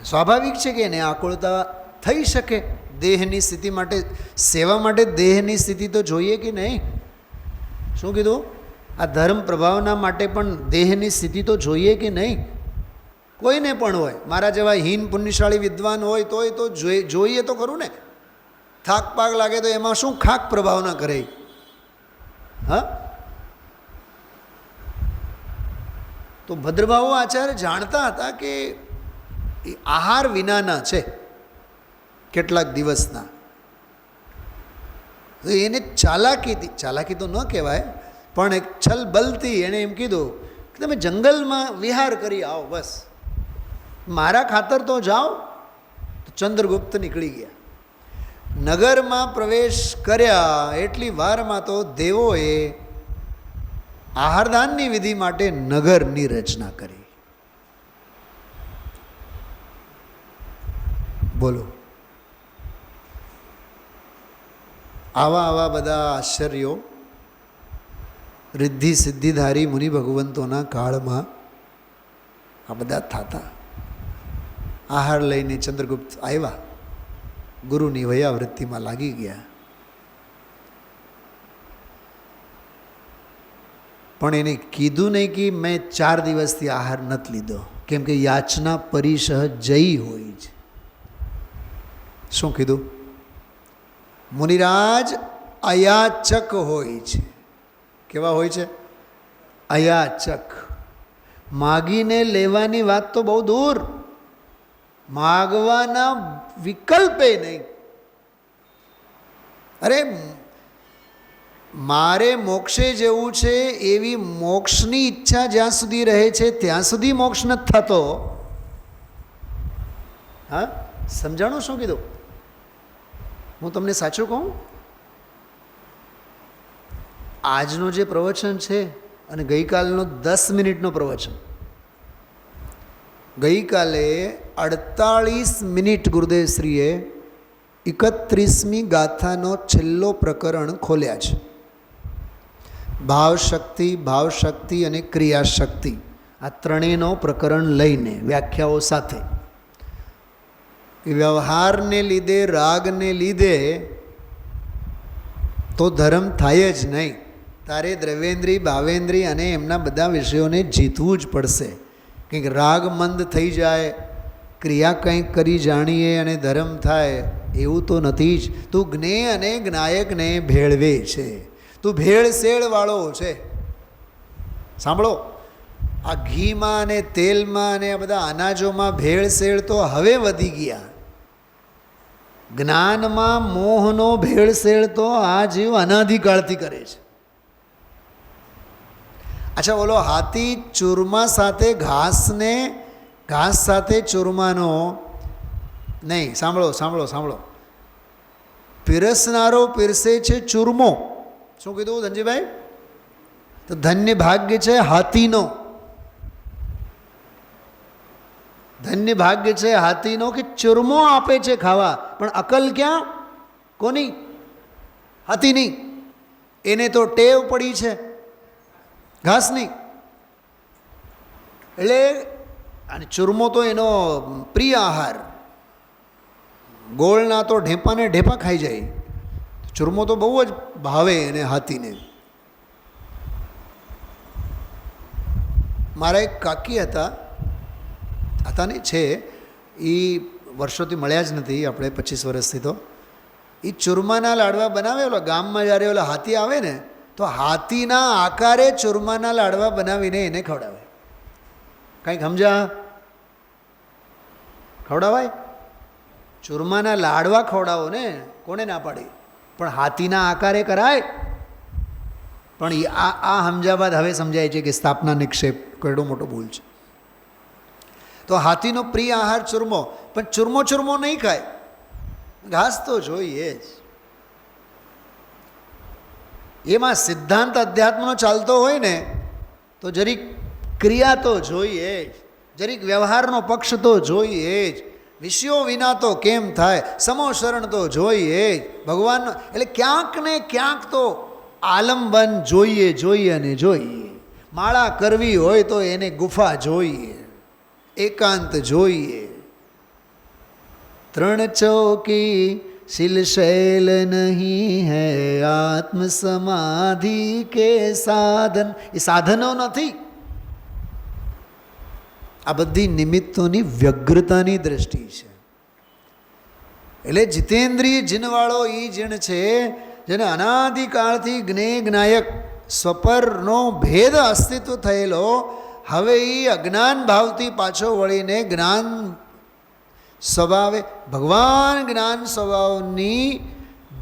સ્વાભાવિક છે કે એને આકુળતા થઈ શકે. દેહની સ્થિતિ માટે, સેવા માટે દેહની સ્થિતિ તો જોઈએ કે નહીં? શું કીધું? આ ધર્મ પ્રભાવના માટે પણ દેહની સ્થિતિ તો જોઈએ કે નહીં? કોઈને પણ હોય, મારા જેવા હીન પુણ્યશાળી વિદ્વાન હોય તોય તો જોઈએ તો ખરું ને. થાક પાક લાગે તો એમાં શું ખાક પ્રભાવના કરે? હા, તો ભદ્રવાહુ આચાર્ય જાણતા હતા કે એ આહાર વિનાના છે કેટલાક દિવસના. તો એને ચાલાકીથી, ચાલાકી તો ન કહેવાય, પણ એક છલ બલથી એણે એમ કીધું કે તમે જંગલમાં વિહાર કરી આવો, બસ મારા ખાતર તો જાઓ. તો ચંદ્રગુપ્ત નીકળી ગયા. નગરમાં પ્રવેશ કર્યા એટલી વારમાં તો દેવોએ આહારદાનની વિધિ માટે નગરની રચના કરી. બોલો, આવા બધા આશ્ચર્યો રિદ્ધિ સિદ્ધિધારી મુનિ ભગવંતોના કાળમાં આ બધા થતા. આહાર લઈને ચંદ્રગુપ્ત આવ્યા, ગુરુની વયાવૃત્તિમાં લાગી ગયા. પણ એને કીધું નહીં કે મેં 4 દિવસથી આહાર નથી લીધો, કેમ કે યાચના પરિસહ જઈ હોય છે. શું કીધું? મુનિરાજ અયાચક હોય છે. કેવા હોય છે? અયાચક. માગીને લેવાની વાત તો બહુ દૂર, માગવાના વિકલ્પે નહીં. અરે મારે મોક્ષે જવું છે એવી મોક્ષની ઈચ્છા જ્યાં સુધી રહે છે ત્યાં સુધી મોક્ષ નથી થતો. હા, સમજાણું શું કીધું? હું તમને સાચું કહું, આજનો જે પ્રવચન છે અને ગઈકાલનો 10 મિનિટનો પ્રવચન, ગઈકાલે 48 મિનિટ ગુરુદેવશ્રીએ 31મી ગાથાનો છેલ્લો પ્રકરણ ખોલ્યા છે. ભાવશક્તિ અને ક્રિયાશક્તિ, આ ત્રણેયનો પ્રકરણ લઈને વ્યાખ્યાઓ સાથે. વ્યવહારને લીધે, રાગને લીધે તો ધર્મ થાય જ નહીં. તારે દ્રવ્યેન્દ્રિય, ભાવેન્દ્રિય અને એમના બધા વિષયોને જીતવું જ પડશે. કંઈક રાગ મંદ થઈ જાય, ક્રિયા કંઈક કરી જાણીએ અને ધર્મ થાય એવું તો નથી જ. તું જ્ઞેય અને જ્ઞાયકને ભેળવે છે, તું ભેળસેળવાળો છે. સાંભળો, આ ઘીમાં અને તેલમાં અને આ બધા અનાજોમાં ભેળસેળ તો હવે વધી ગયા. જ્ઞાનમાં મોહનો ભેળસેળ તો આ જીવ અનાધિકાળથી કરે છે. અચ્છા, બોલો, હાથી ચૂરમા સાથે ઘાસ સાથે ચૂરમાનો નહીં. સાંભળો, પીરસનારો પીરસે છે ચૂરમો. શું કીધું ધનજીભાઈ? તો ધન્ય ભાગ્ય છે હાથીનો, ધન્ય ભાગ્ય છે હાથીનો કે ચૂરમો આપે છે ખાવા. પણ અકલ ક્યાં? કોની? હાથીની. એને તો ટેવ પડી છે ઘાસની. એટલે અને ચૂરમો તો એનો પ્રિય આહાર. ગોળના તો ઢેપાને ઢેપા ખાઈ જાય. ચૂરમો તો બહુ જ ભાવે એને, હાથીને. મારા એક કાકી હતા, હતા નહીં છે, એ વર્ષોથી મળ્યા જ નથી આપણે, 25 વર્ષથી. તો એ ચૂરમાના લાડવા બનાવે. ઓલા ગામમાં જ્યારે ઓલા હાથી આવે ને, તો હાથીના આકારે ચૂરમાના લાડવા બનાવીને એને ખવડાવે. કંઈક સમજ્યા? ખવડાવાય? ચૂરમાના લાડવા ખવડાવો ને, કોને ના પાડી? પણ હાથીના આકારે કરાય? પણ આ સમજ્યા બાદ હવે સમજાય છે કે સ્થાપના નિક્ષેપ કેવડો મોટો ભૂલ છે. તો હાથીનો પ્રિય આહાર ચૂરમો, પણ ચૂરમો નહીં ખાય, ઘાસ તો જોઈએ જ. એમાં સિદ્ધાંત અધ્યાત્મનો ચાલતો હોય ને તો જરીક ક્રિયા તો જોઈએ જ, જરીક વ્યવહારનો પક્ષ તો જોઈએ જ. વિષયો વિના તો કેમ થાય, સમો શરણ તો જોઈએ જ. ભગવાનનો એટલે ક્યાંક ને ક્યાંક તો આલંબન જોઈએ અને જોઈએ. માળા કરવી હોય તો એને ગુફા જોઈએ, એકાંત જોઈએ. ત્રણ ચૌકી શિલ શૈલ નહીં હૈ આત્મ સમાધિ કે સાધન. એ સાધનો નથી, આ બધી નિમિત્તોની વ્યગ્રતાની દ્રષ્ટિ છે. એટલે જીતેન્દ્રિય જીનવાળો એ જીણ છે જેને અનાદિકાળથી જ્ઞેય સ્વપરનો ભેદ અસ્તિત્વ થયેલો, હવે એ અજ્ઞાન ભાવથી પાછો વળીને જ્ઞાન સ્વભાવે, ભગવાન જ્ઞાન સ્વભાવની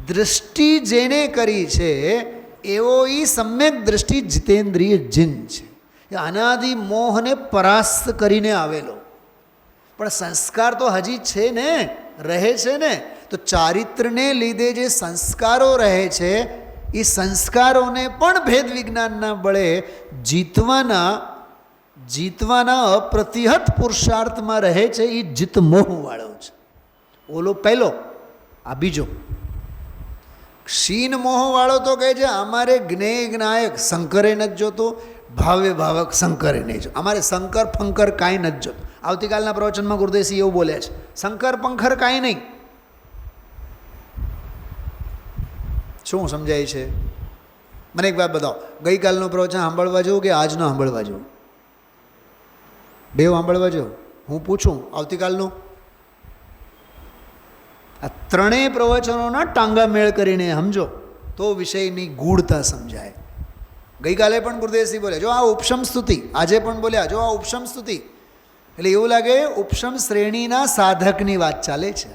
દૃષ્ટિ જેને કરી છે એવો એ સમ્યક દૃષ્ટિ જીતેન્દ્રિય જીન છે. એ અનાદિ મોહને પરાસ્ત કરીને આવેલો, પણ સંસ્કાર તો હજી છે ને, રહે છે ને. તો ચારિત્રને લીધે જે સંસ્કારો રહે છે એ સંસ્કારોને પણ ભેદ વિજ્ઞાનના બળે જીતવાના અપ્રતિહત પુરુષાર્થમાં રહે છે. એ જીત મોહવાળો છે. ઓલો પહેલો, આ બીજો. ક્ષીણ મોહવાળો તો કહે છે અમારે જ્ઞેય જ્ઞાયક શંકરે નથી જોતો, ભાવે ભાવક શંકરે નહીં જો, અમારે શંકર ફંકર કાંઈ નથી જોતું. આવતીકાલના પ્રવચનમાં ગુરુદેવસિંહ એવું બોલ્યા છે, શંકર પંખર કાંઈ નહીં. શું સમજાય છે? મને એક વાત બતાવો, ગઈકાલનું પ્રવચન સાંભળવા જવું કે આજનો સાંભળવા જવું? બે સાંભળવા જવું? હું પૂછું આવતીકાલનું? આ ત્રણેય પ્રવચનોના ટાંગા મેળ કરીને સમજો તો વિષયની ગૂઢતા સમજાય. ગઈકાલે પણ ગુરુદેવસિંહ બોલ્યા, જો આ ઉપશમ સ્તુતિ, આજે પણ બોલ્યા, જો આ ઉપશમ સ્તુતિ. એટલે એવું લાગે ઉપશમ શ્રેણીના સાધકની વાત ચાલે છે.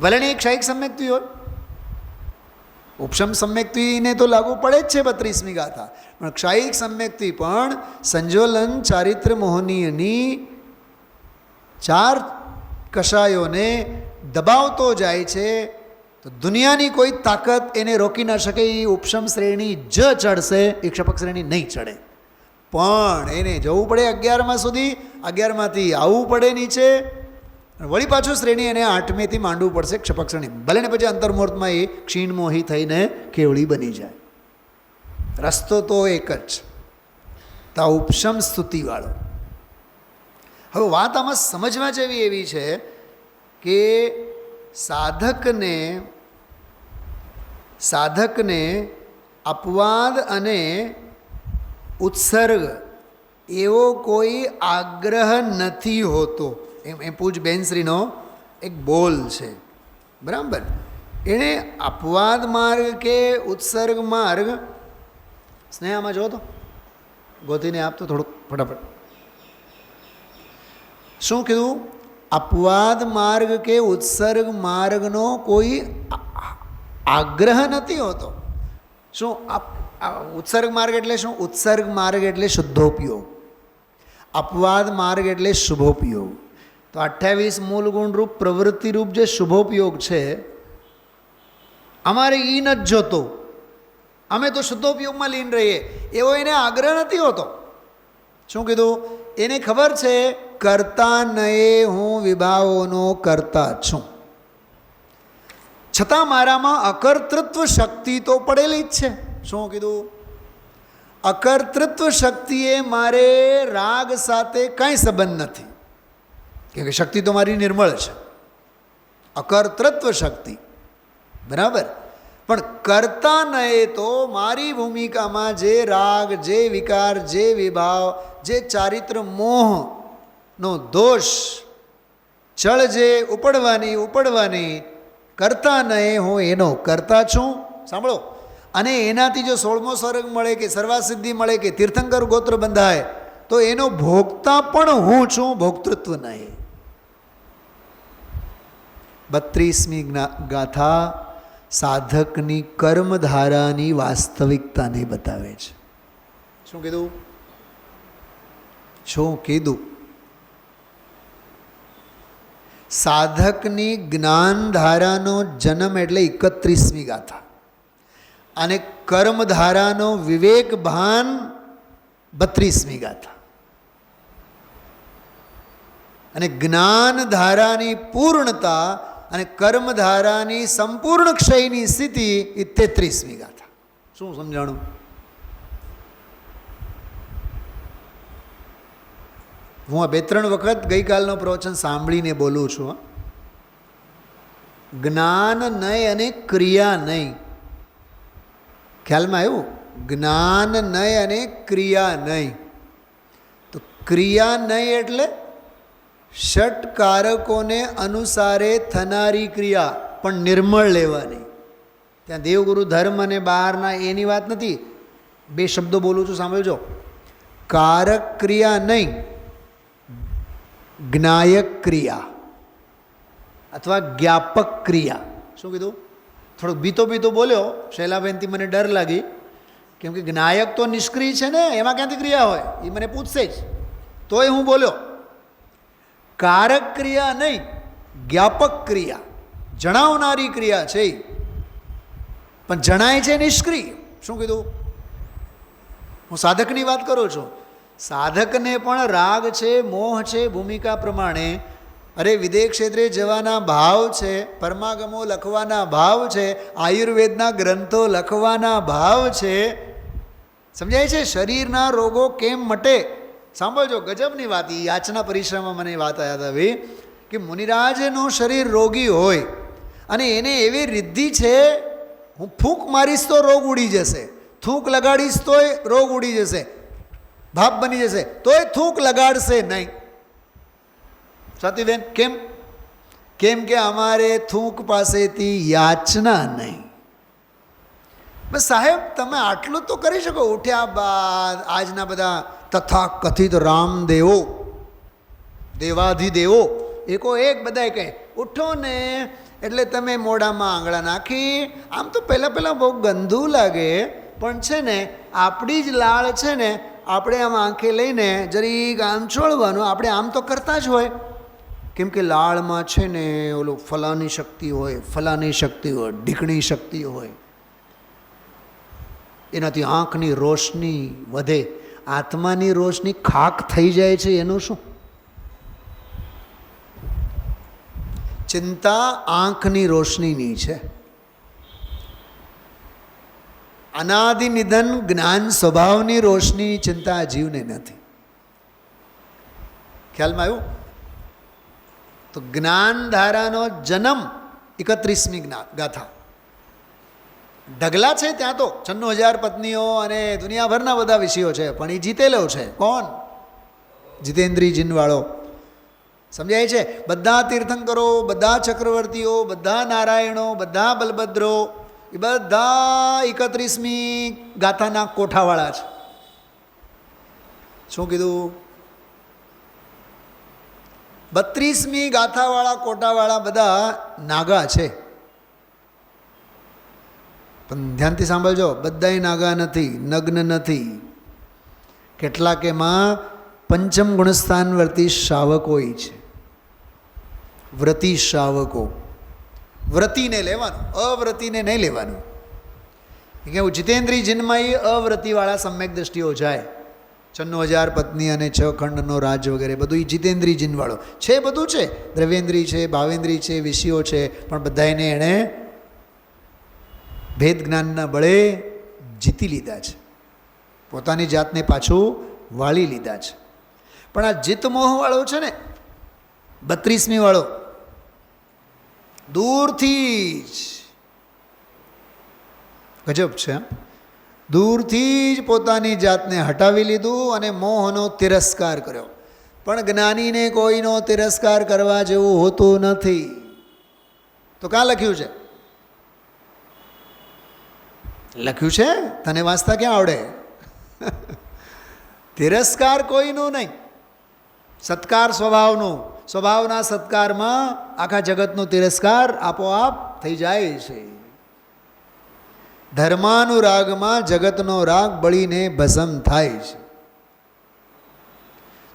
ભલે ને એક ક્ષયિક સમ્યક્તિ હોય, ઉપશમ સમ્યક્તિને તો લાગુ પડે જ છે 32મી ગાથા, પણ ક્ષયિક સમ્યક્તિ પણ સંજોલન ચારિત્ર મોહનીયની 4 કષાયોને દબાવતો જાય છે. તો દુનિયાની કોઈ તાકાત એને રોકી ન શકે. એ ઉપશમ શ્રેણી જ ચડશે, એ ક્ષપક શ્રેણી નહીં ચડે. પણ એને જવું પડે 11મા સુધી, 11માંથી આવવું પડે નીચે, વળી પાછું શ્રેણી એને 8મેથી માંડવું પડશે ક્ષપક શ્રેણી. ભલે ને પછી અંતર્મુહૂર્તમાં એ ક્ષીણમોહી થઈને કેવળી બની જાય. રસ્તો તો એક જ, તો આ ઉપશમ સ્તુતિવાળો. હવે વાત આમાં સમજવા જેવી એવી છે કે સાધકને અપવાદ અને ઉત્સર્ગ એવો કોઈ આગ્રહ નથી હોતો. એમ પૂજ બેનશ્રીનો એક બોલ છે, બરાબર. એણે અપવાદ માર્ગ કે ઉત્સર્ગ માર્ગ, સ્નેહામાં જો તો ગોતીને આપતો થોડુંક ફટાફટ. શું કીધું? અપવાદ માર્ગ કે ઉત્સર્ગ માર્ગનો કોઈ આગ્રહ નથી હોતો. શું ઉત્સર્ગ માર્ગ એટલે શું? ઉત્સર્ગ માર્ગ એટલે શુદ્ધોપયોગ, અપવાદ માર્ગ એટલે શુભોપયોગ. તો 28 મૂળ ગુણરૂપ પ્રવૃત્તિરૂપ જે શુભોપયોગ છે, અમારે એ નથી જોતો, અમે તો શુદ્ધોપયોગમાં લીન રહીએ, એવો એને આગ્રહ નથી હોતો. શું કીધું? એને ખબર છે કરતા નયે હું વિભાવોનો કરતા છું, છતાં મારામાં અકર્તૃત્વ શક્તિ તો પડેલી જ છે. શું કીધું? અકર્તૃત્વ શક્તિએ મારે રાગ સાથે કાંઈ સંબંધ નથી, કેમ કે શક્તિ તો મારી નિર્મળ છે, અકર્તૃત્વ શક્તિ, બરાબર. પણ કરતા નયે તો મારી ભૂમિકામાં જે રાગ, જે વિકાર, જે વિભાવ, જે ચારિત્ર મોહ નો દોષ ચળ જે ઉપડવાની કરતા નહીં, હું એનો કરતા છું. સાંભળો, અને એનાથી જો 16મો સ્વર્ગ મળે કે સર્વાસિદ્ધિ મળે કે તીર્થંકર ગોત્ર બંધાય તો એનો ભોગતા પણ હું છું, ભોક્તૃત્વ નહીં. 32મી ગાથા સાધકની કર્મધારાની વાસ્તવિકતાને બતાવે છે. શું કીધું? સાધકની જ્ઞાનધારાનો જન્મ એટલે 31મી ગાથા, અને કર્મધારાનો વિવેક ભાન 32મી ગાથા, અને જ્ઞાનધારાની પૂર્ણતા અને કર્મધારાની સંપૂર્ણ ક્ષયની સ્થિતિ એ 33મી ગાથા. શું સમજાણું? હું આ 2-3 વખત ગઈકાલનો પ્રવચન સાંભળીને બોલું છું. જ્ઞાન નહીં અને ક્રિયા નહીં. ખ્યાલમાં આવ્યું? જ્ઞાન નહીં અને ક્રિયા નહીં. તો ક્રિયા નહીં એટલે ષટ કારકોને અનુસારે થનારી ક્રિયા, પણ નિર્મળ લેવાની. ત્યાં દેવગુરુ ધર્મ અને બહારના એની વાત નથી. 2 શબ્દો બોલું છું, સાંભળજો. કારક ક્રિયા નહીં, જ્ઞાયક ક્રિયા અથવા જ્ઞાપક ક્રિયા. શું કીધું? થોડુંક બીતો બોલ્યો શૈલાબેનથી, મને ડર લાગી, કેમ કે જ્ઞાયક તો નિષ્ક્રિય છે ને, એમાં ક્યાંથી ક્રિયા હોય એ મને પૂછશે જ, તોય હું બોલ્યો. કારક ક્રિયા નહીં, જ્ઞાપક ક્રિયા, જણાવનારી ક્રિયા છે, પણ જણાય છે નિષ્ક્રિય. શું કીધું? હું સાધકની વાત કરું છું. સાધકને પણ રાગ છે, મોહ છે, ભૂમિકા પ્રમાણે અરે વિદેહ ક્ષેત્રે જવાના ભાવ છે, પરમાગમો લખવાના ભાવ છે, આયુર્વેદના ગ્રંથો લખવાના ભાવ છે. સમજાય છે? શરીરના રોગો કેમ મટે? સાંભળજો, ગજબની વાત. યાચના પરિશ્રમમાં મને વાત યાદ આવી કે મુનિરાજનું શરીર રોગી હોય અને એને એવી રિદ્ધિ છે, હું ફૂંક મારીશ તો રોગ ઉડી જશે, થૂંક લગાડીશ તોય રોગ ઉડી જશે, ભાપ બની જશે તોય થૂંક લગાડશે નહીં. સ્વાતિબેન, કેમ? કેમ કે અમારે થૂંક પાસેથી યાચના નહીં. બસ સાહેબ, તમે આટલું તો કરી શકો. ઉઠ્યા બાદ આજના બધા તથાકથિત રામદેવો, દેવાધિદેવો એકો એક બધાએ કહે ઉઠો ને એટલે તમે મોઢામાં આંગળા નાખી, આમ તો પહેલાં બહુ ગંદુ લાગે, પણ છે ને આપણી જ લાળ છે ને, આપણે આમ આંખે લઈને જરીક આમ છોડવાનું. આપણે આમ તો કરતા જ હોય, કેમ કે લાળમાં છે ને ઓલું ફલાની શક્તિ હોય, ફલાની શક્તિ હોય, ઢીકણી શક્તિ હોય. એનાથી આંખની રોશની વધે. આત્માની રોશની ખાક થઈ જાય છે, એનું શું? ચિંતા આંખની રોશનીની છે. અનાદિ નિધન જ્ઞાન સ્વભાવની રોશનીની ચિંતા જીવને નથી. ખ્યાલમાં આવ્યું? તો જ્ઞાનધારાનો જન્મ 31મી ગાથા. ઢગલા છે ત્યાં તો 96,000 પત્નીઓ અને દુનિયાભરના બધા વિષયો છે, પણ એ જીતેલો છે. કોણ? જીતેન્દ્રી જીનવાળો. સમજાય છે? બધા તીર્થંકરો, બધા ચક્રવર્તીઓ, બધા નારાયણો, બધા બલભદ્રો, એ બધા 31મી ગાથાના કોઠાવાળા છે. શું કીધું? 32મી ગાથાવાળા કોટાવાળા બધા નાગા છે. પણ ધ્યાનથી સાંભળજો, બધાય નાગા નથી, નગ્ન નથી. કેટલાક એમાં પંચમ ગુણસ્થાન વર્તી શાવકો છે, વ્રતી શાવકો. વ્રતીને લેવાનું, અવ્રતીને નહીં લેવાનું. કેવું? જીતેન્દ્રી જિનમાં એ અવ્રતીવાળા સમ્યક દ્રષ્ટિઓ જાય. 96,000 પત્ની અને 6 ખંડનો રાજ વગેરે બધું એ જીતેન્દ્રી જીનવાળો છે. બધું છે, દ્રવ્યેન્દ્રી છે, ભાવેન્દ્રી છે, વિષયો છે, પણ બધાને એણે ભેદ જ્ઞાનના બળે જીતી લીધા છે, પોતાની જાતને પાછું વાળી લીધા છે. પણ આ જીતમોહવાળો છે ને, 32મી વાળો, દૂરથી જ ગજબ છે. દૂરથી જ પોતાની જાતને હટાવી લીધું અને મોહનો તિરસ્કાર કર્યો. પણ જ્ઞાનીને કોઈનો તિરસ્કાર કરવા જેવું હોતું નથી. તો કાં લખ્યું છે? લખ્યું છે, તને વાંચતા ક્યાં આવડે? તિરસ્કાર કોઈનું નહીં, સત્કાર સ્વભાવનું. સ્વભાવના સત્કારમાં આખા જગતનો તિરસ્કાર આપોઆપ થઈ જાય છે. ધર્માનુરાગમાં જગતનો રાગ બળીને ભસ્મ થાય છે.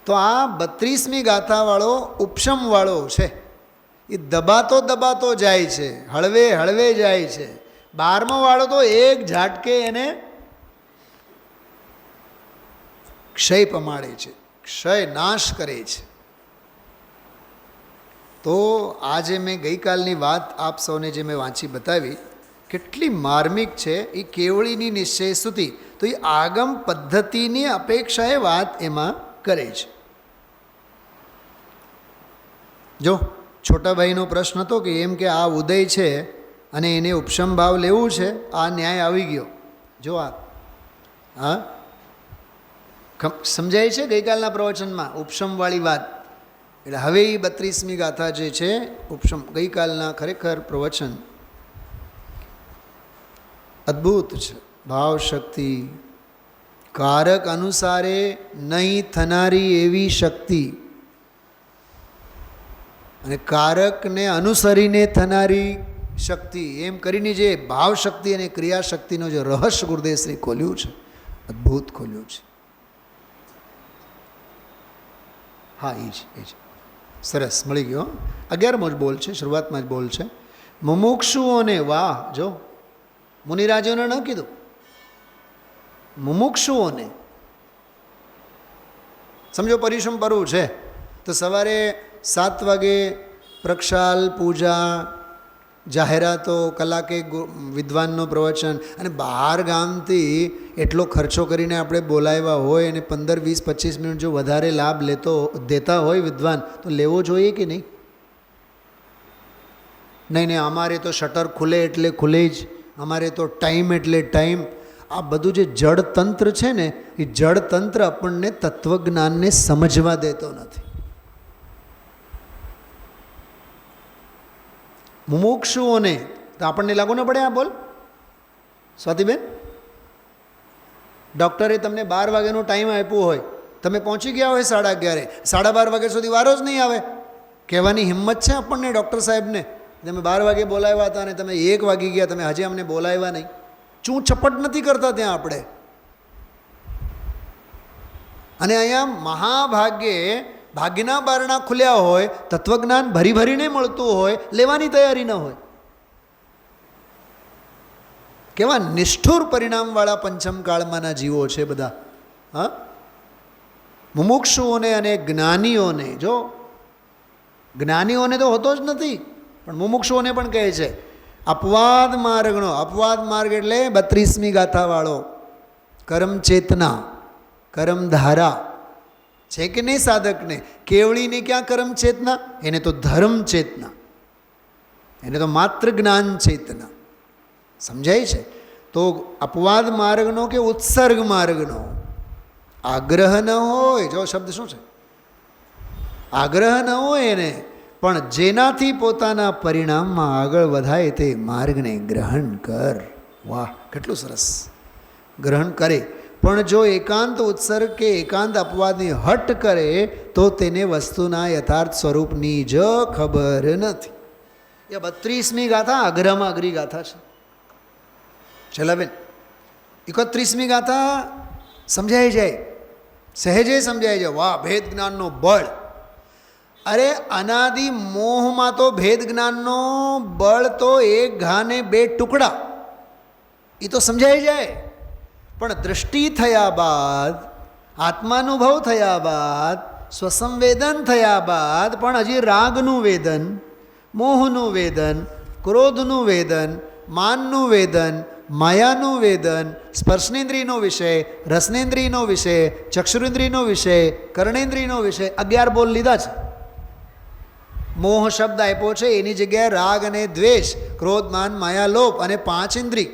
તો આ 32મી ગાથાવાળો ઉપશમવાળો છે, એ દબાતો દબાતો જાય છે, હળવે હળવે જાય છે. 12મો વાળો તો એક ઝાટકે એને ક્ષય પમાડે છે, ક્ષય નાશ કરે છે. તો આજે મેં ગઈકાલની વાત આપ સૌને જે મેં વાંચી બતાવી કેટલી માર્મિક છે. એ કેવળીની નિશ્ચય સ્તુતિ, તો એ આગમ પદ્ધતિની અપેક્ષાએ વાત એમાં કરે છે. જો છોટાભાઈનો પ્રશ્ન હતો કે એમ કે આ ઉદય છે અને એને ઉપશમ ભાવ લેવું છે, આ ન્યાય આવી ગયો. જો આ હા સમજાય છે ગઈકાલના પ્રવચનમાં ઉપશમવાળી વાત. એટલે હવે એ 32મી ગાથા જે છે ઉપશમ, ગઈકાલના ખરેખર પ્રવચન અદ્ભુત છે. ભાવ શક્તિ કારક અનુસારે નહીં થનારી એવી શક્તિ અને કારકને અનુસરીને થનારી શક્તિ, એમ કરીને જે ભાવ શક્તિ અને ક્રિયાશક્તિનો જે રહસ્ય ગુરુદેવ શ્રી ખોલ્યું છે, અદ્ભુત ખોલ્યું છે. હા એ જ સરસ મળી ગયો. 11મો જ બોલ છે, શરૂઆતમાં જ બોલ છે. મુમુક્ષુઓને, વાહ, જો મુનિરાજોને ન કીધું, મુમુક્ષુઓને. સમજો પર્યુષમ પર્વ છે તો સવારે 7 વાગે પ્રક્ષાલ, પૂજા, જાહેરાતો, કલાકે વિદ્વાનનો પ્રવચન, અને બહાર ગામથી એટલો ખર્ચો કરીને આપણે બોલાવ્યા હોય અને 15, 20, 25 મિનિટ જો વધારે લાભ દેતા હોય વિદ્વાન, તો લેવો જોઈએ કે નહીં? નહીં, અમારે તો શટર ખુલે એટલે ખુલે જ, અમારે તો ટાઈમ એટલે ટાઈમ. આ બધું જે જળતંત્ર છે ને, એ જળતંત્ર આપણને તત્વજ્ઞાનને સમજવા દેતો નથી. મુમુક્ષુઓને તો આપણને લાગુ ન પડે? આ બોલ સ્વાતિબેન, ડૉક્ટરે તમને 12 વાગ્યાનો ટાઈમ આપ્યો હોય, તમે પહોંચી ગયા હોય 11:30, 12:30 વાગ્યા સુધી વારો જ નહીં આવે. કહેવાની હિંમત છે આપણને ડૉક્ટર સાહેબને? તમે 12 વાગે બોલાવ્યા હતા અને તમે 1 વાગી ગયા, તમે હજી અમને બોલાવ્યા નહીં. ચૂં છપટ નથી કરતા ત્યાં આપણે. અને અહીંયા મહાભાગ્યે ભાગ્યના બારણા ખુલ્યા હોય, તત્વજ્ઞાન ભરી ભરીને મળતું હોય, લેવાની તૈયારી ન હોય. કેવા નિષ્ઠુર પરિણામવાળા પંચમકાળમાંના જીવો છે બધા. હા, મુમુક્ષુઓને અને જ્ઞાનીઓને. જો જ્ઞાનીઓને તો હોતો જ નથી, પણ મુમુક્ષુઓને પણ કહે છે. અપવાદ માર્ગનો, અપવાદ માર્ગ એટલે 32મી ગાથાવાળો કર્મ ચેતના, કર્મ ધારા છે કે નહીં સાધકને? કેવળીને ક્યાં કર્મ ચેતના? એને તો ધર્મ ચેતના, એને તો માત્ર જ્ઞાન ચેતના. સમજાય છે? તો અપવાદ માર્ગનો કે ઉત્સર્ગ માર્ગનો આગ્રહ ન હોય. જો શબ્દ શું છે? આગ્રહ ન હોય એને, પણ જેનાથી પોતાના પરિણામમાં આગળ વધાય તે માર્ગને ગ્રહણ કર. વાહ, કેટલું સરસ! ગ્રહણ કરે, પણ જો એકાંત ઉત્સર્ગ કે એકાંત અપવાદની હટ કરે તો તેને વસ્તુના યથાર્થ સ્વરૂપની જ ખબર નથી. એ 32મી ગાથા આગ્રહમાં અઘરી ગાથા છે. ચલા બેન, 31મી ગાથા સમજાઈ જાય, સહેજે સમજાઈ જાય. વાહ, ભેદ જ્ઞાનનો બળ! અરે અનાદિ મોહમાં તો ભેદ જ્ઞાનનો બળ તો એક ઘાને 2 ટુકડા, એ તો સમજાઈ જાય. પણ દૃષ્ટિ થયા બાદ, આત્માનુભવ થયા બાદ, સ્વસંવેદન થયા બાદ પણ હજી રાગનું વેદન, મોહનું વેદન, ક્રોધનું વેદન, માનનું વેદન, માયાનું વેદન, સ્પર્શનેન્દ્રિયનો વિષય, રસનેન્દ્રિયનો વિષય, ચક્ષુરેન્દ્રિયનો વિષય, કર્ણેન્દ્રિયનો વિષય, 11 બોલ લીધા છે. મોહ શબ્દ આપ્યો છે, એની જગ્યાએ રાગ અને દ્વેષ, ક્રોધ, માન, માયા, લોભ અને 5 ઇન્દ્રિય.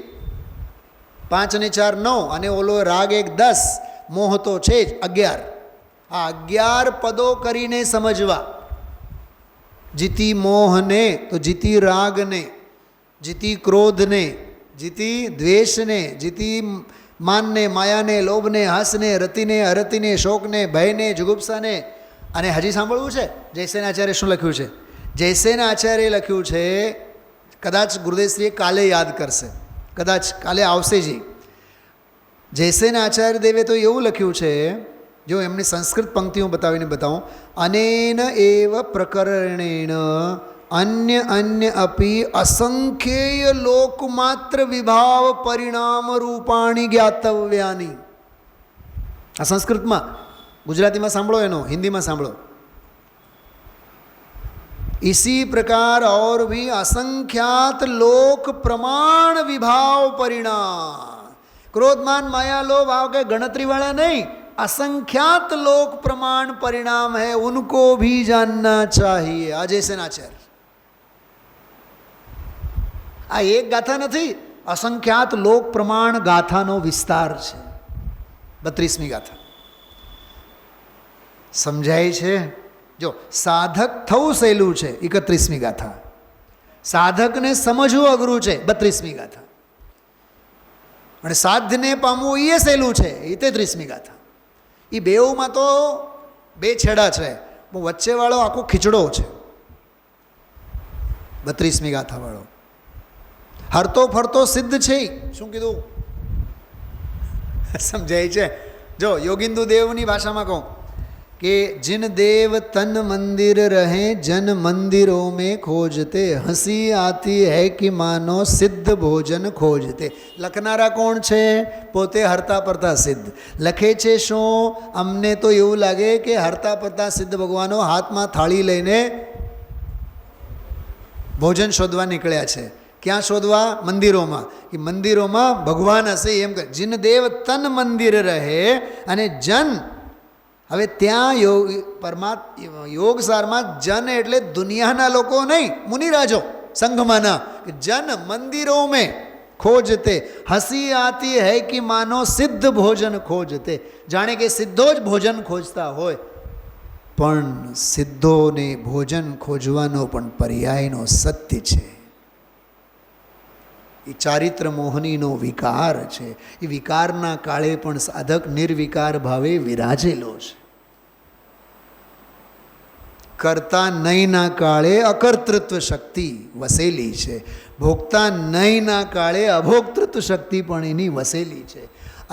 5 અને 4 9, અને ઓલો રાગ 1 10, મોહ તો છે જ 11. આ 11 પદો કરીને સમજવા. જીતી મોહને તો જીતી રાગને, જીતી ક્રોધને, જીતી દ્વેષને, જીતી માનને, માયાને, લોભને, હાસને, રતિને, અરતિને, શોકને, ભયને, જુગુપ્સાને. અને હજી સાંભળવું છે જયસેન આચાર્ય શું લખ્યું છે? જયસેન આચાર્ય લખ્યું છે, કદાચ ગુરુદેવશ્રીએ કાલે યાદ કરશે, કદાચ કાલે આવશે જી. જયસેન આચાર્ય દેવે તો એવું લખ્યું છે, જો એમની સંસ્કૃત પંક્તિ હું બતાવું. અનેન એવ પ્રકરણેન અન્ય અન્ય અપી અસંખ્યેય લોકમાત્ર વિભાવ પરિણામ રૂપાણી જ્ઞાતવ્યાની. આ સંસ્કૃતમાં, ગુજરાતીમાં સાંભળો, એનો હિન્દીમાં સાંભળો. इसी प्रकार और भी असंख्यात लोक प्रमाण विभाव परिणाम. क्रोधमान माया लोभ भाव के गणतरी वाला नहीं, असंख्यात लोक प्रमाण परिणाम है, उनको भी जानना चाहिए. आ जैसे नाचर આ એક ગાથા નથી, અસંખ્યાત લોક પ્રમાણ ગાથાનો વિસ્તાર છે. 32મી ગાથા સમજાય છે? જો સાધક થવું સહેલું છે 31મી ગાથા, સાધકને સમજવું અઘરું છે 32મી ગાથા, અને સાધ્યને પામવું એ સહેલું છે એ 33મી ગાથા. એ બેઉમાં તો બે છેડા છે, વચ્ચેવાળો આખો ખીચડો છે 32મી ગાથાવાળો. હરતો ફરતો સિદ્ધ છે. શું કીધું સમજાય છે? જો યોગિંદુ દેવની ભાષામાં કહું कि जिन देव तन मंदिर रहे जन मंदिरों में खोजते, हंसी आती है कि मानो सिद्ध भोजन खोजते. લખનારા કોણ છે? પોતે હરતા પરતા સિદ્ધ. લખે છે શું? અમને તો એવું લાગે કે હરતા પરતા સિદ્ધ ભગવાનો હાથમાં થાળી લઈને ભોજન શોધવા નીકળ્યા છે. ક્યાં શોધવા? મંદિરોમાં. કે મંદિરોમાં ભગવાન હશે એમ કહે. जिन देव तन मंदिर रहे, અને જન, હવે ત્યાં યોગસારમાં જન એટલે દુનિયાના લોકો નહીં, મુનિરાજો સંઘમાંના. જન મંદિરો મેં ખોજતે, હસી આતી હૈ કે માનો સિદ્ધ ભોજન ખોજતે. જાણે કે સિદ્ધો જ ભોજન ખોજતા હોય, પણ સિદ્ધોને ભોજન ખોજવાનો પણ પર્યાયનો સત્ય છે. એ ચારિત્ર મોહનીનો વિકાર છે. એ વિકારના કાળે પણ સાધક નિર્વિકાર ભાવે વિરાજેલો છે. કરતા નહીંના કાળે અકર્તૃત્વ શક્તિ વસેલી છે. ભોગતા નહીંના કાળે અભોક્તૃત્વ શક્તિ પણ એની વસેલી છે.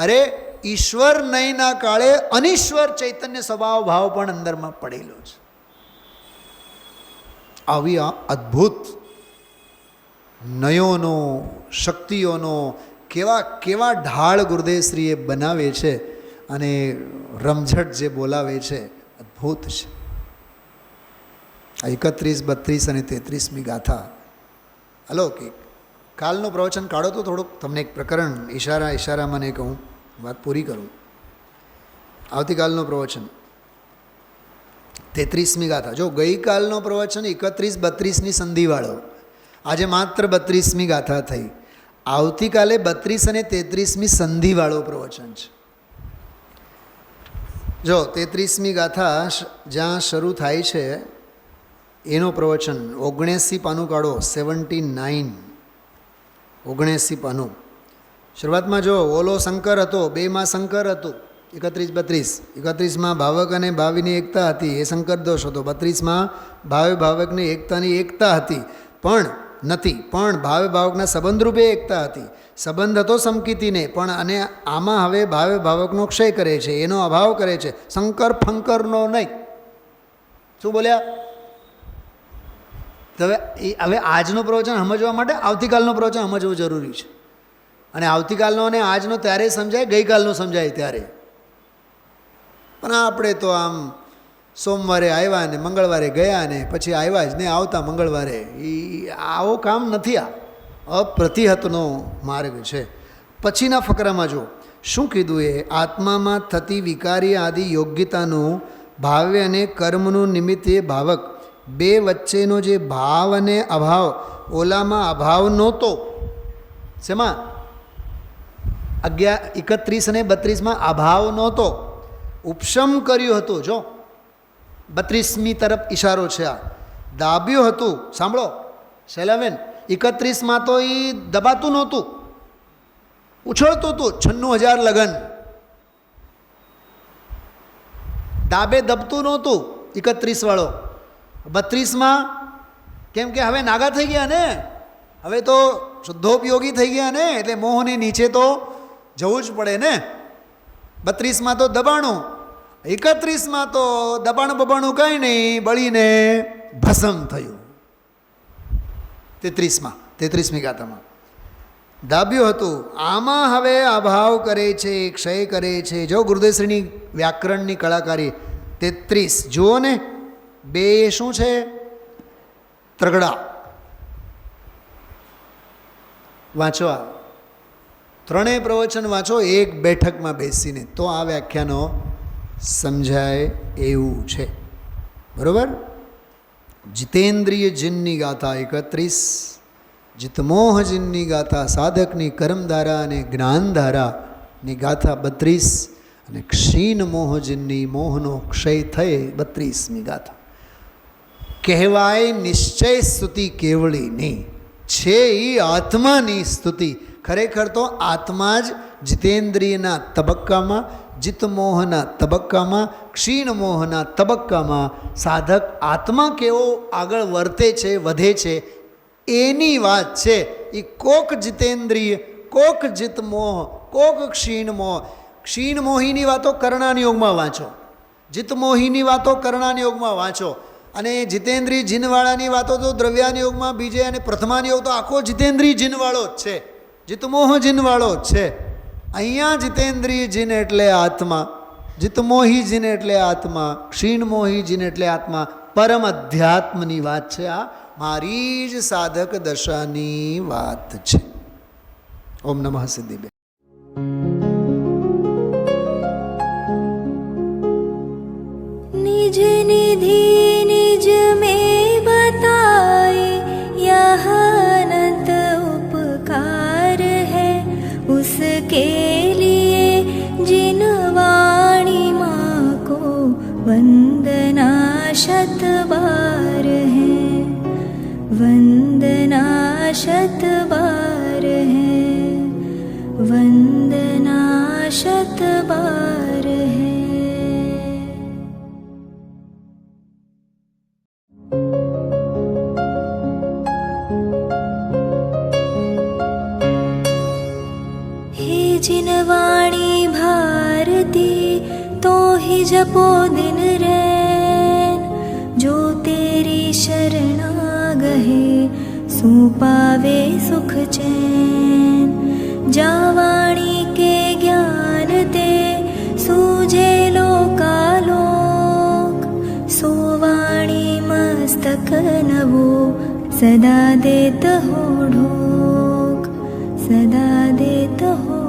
અરે ઈશ્વર નહીંના કાળે અનિશ્વર ચૈતન્ય સ્વભાવ ભાવ પણ અંદરમાં પડેલો છે. આવી અદ્ભુત નયોનો, શક્તિઓનો કેવા કેવા ઢાળ ગુરુદેવશ્રીએ બનાવે છે, અને રમઝટ જે બોલાવે છે અદ્ભુત છે. 31, 32 અને 33મી ગાથા. હલો કે કાલનું પ્રવચન કાઢો તો થોડુંક તમને એક પ્રકરણ ઈશારામાં મને કહું, વાત પૂરી કરું. આવતીકાલનું પ્રવચન 33મી ગાથા. જો ગઈકાલનો પ્રવચન 31, 32ની સંધિવાળો, આજે માત્ર 32મી ગાથા થઈ. આવતીકાલે 32 અને 33મી સંધિવાળો પ્રવચન છે. જો 33મી ગાથા જ્યાં શરૂ થાય છે એનું પ્રવચન 79 પાનું કાઢો, 79 પાનું. શરૂઆતમાં જો ઓલો શંકર હતો, બેમાં શંકર હતું, 31, 32. 31માં ભાવક અને ભાવીની એકતા હતી, એ શંકર દોષ હતો. 32માં ભાવે ભાવકની એકતાની એકતા હતી પણ નથી, પણ ભાવે ભાવકના સંબંધરૂપે એકતા હતી. સંબંધ હતો સમકીતીને પણ, અને આમાં હવે ભાવે ભાવકનો ક્ષય કરે છે, એનો અભાવ કરે છે, શંકર ફંકરનો નહીં. શું બોલ્યા? તો હવે આજનું પ્રવચન સમજવા માટે આવતીકાલનું પ્રવચન સમજવું જરૂરી છે. અને આવતીકાલનો અને આજનો ત્યારે સમજાય, ગઈકાલનો સમજાય ત્યારે. પણ આપણે તો આમ સોમવારે આવ્યા ને મંગળવારે ગયા ને પછી આવ્યા જ ને આવતા મંગળવારે, એ આવો કામ નથી. આ અપ્રતિહતનો માર્ગ છે. પછીના ફકરામાં જો શું કીધું? એ આત્મામાં થતી વિકારી આદિ યોગ્યતાનું ભાવ્ય અને કર્મનું નિમિત્તે ભાવક બે વચ્ચેનો જે ભાવ અને અભાવ, ઓલામાં અભાવ નહોતો. શેમાં? 31 અને 32માં અભાવ નહોતો. ઉપશમ કર્યું હતું. જો 32મી તરફ ઈશારો છે. આ દાબ્યું હતું. સાંભળો શૈલાબેન, 31માં તો એ દબાતું નહોતું, ઉછળતું હતું. 96,000 લગન દાબે દબતું નહોતું 31 વાળો. 32માં કેમ કે હવે નાગા થઈ ગયા ને, હવે તો શુદ્ધોપયોગી થઈ ગયા ને, એટલે મોહની નીચે તો જવું જ પડે ને. 32માં તો દબાણું, 31માં તો દબાણું બબાણું કંઈ નહીં, બળીને ભસ્મ થયું. 33મી ગાથામાં દાબ્યું હતું. આમાં હવે અભાવ કરે છે, ક્ષય કરે છે. જો ગુરુદેવશ્રીની વ્યાકરણની કલાકારી. 33 જુઓ ને, 2 શું છે? ત્રગડા. વાંચો, આ 3 પ્રવચન વાંચો એક બેઠકમાં બેસીને, તો આ વ્યાખ્યાનો સમજાય એવું છે. બરાબર? જીતેન્દ્રિય જીનની ગાથા 31, જીતમોહ જીનની ગાથા, સાધકની કર્મધારા અને જ્ઞાનધારાની ગાથા 32, અને ક્ષીણ મોહ જીનની મોહનો ક્ષય થઈ 32મી ગાથા. કહેવાય નિશ્ચય સ્તુતિ કેવળીની છે, એ આત્માની સ્તુતિ. ખરેખર તો આત્મા જ જીતેન્દ્રિયના તબક્કામાં, જીતમોહના તબક્કામાં, ક્ષીણ મોહના તબક્કામાં સાધક આત્મા કેવો આગળ વર્તે છે, વધે છે, એની વાત છે. એ કોક જીતેન્દ્રિય, કોક જીતમોહ, કોક ક્ષીણમોહ. ક્ષીણમોહીની વાતો કરણાના યોગમાં વાંચો, જીતમોહીની વાતો કરણાના યોગમાં વાંચો, અને જીતેન્દ્રિય જીનવાળાની વાતો તો દ્રવ્યાના યોગમાં બીજે અને પ્રથમાના યોગ તો આખો જીતેન્દ્રિય જીનવાળો જ છે, જીતમોહ જીનવાળો જ છે. અહીંયા જીતેન્દ્રિય જીન એટલે આત્મા, જીતમોહી જીન એટલે આત્મા, ક્ષીણમોહી જીન એટલે આત્મા, પરમ અધ્યાત્મની વાત છે. આ મારી જ સાધક દશાની વાત છે. ઓમ નમઃ સિદ્ધિબેન. निज निधि निज में बताए, यह अनंत उपकार है उसके लिए जिन वाणी माँ को वंदना शत बार है, वंदना शत बार है, वंदना शत बार है. जिन वाणी भारती तो ही जपो दिन रैन, जो तेरी शरणा गहे सो पावे सुख चैन. जा वाणी के ज्ञान ते सूझे लोकालोक, सो वाणी मस्तक नवो सदा देत हो ढोक, सदा देत हो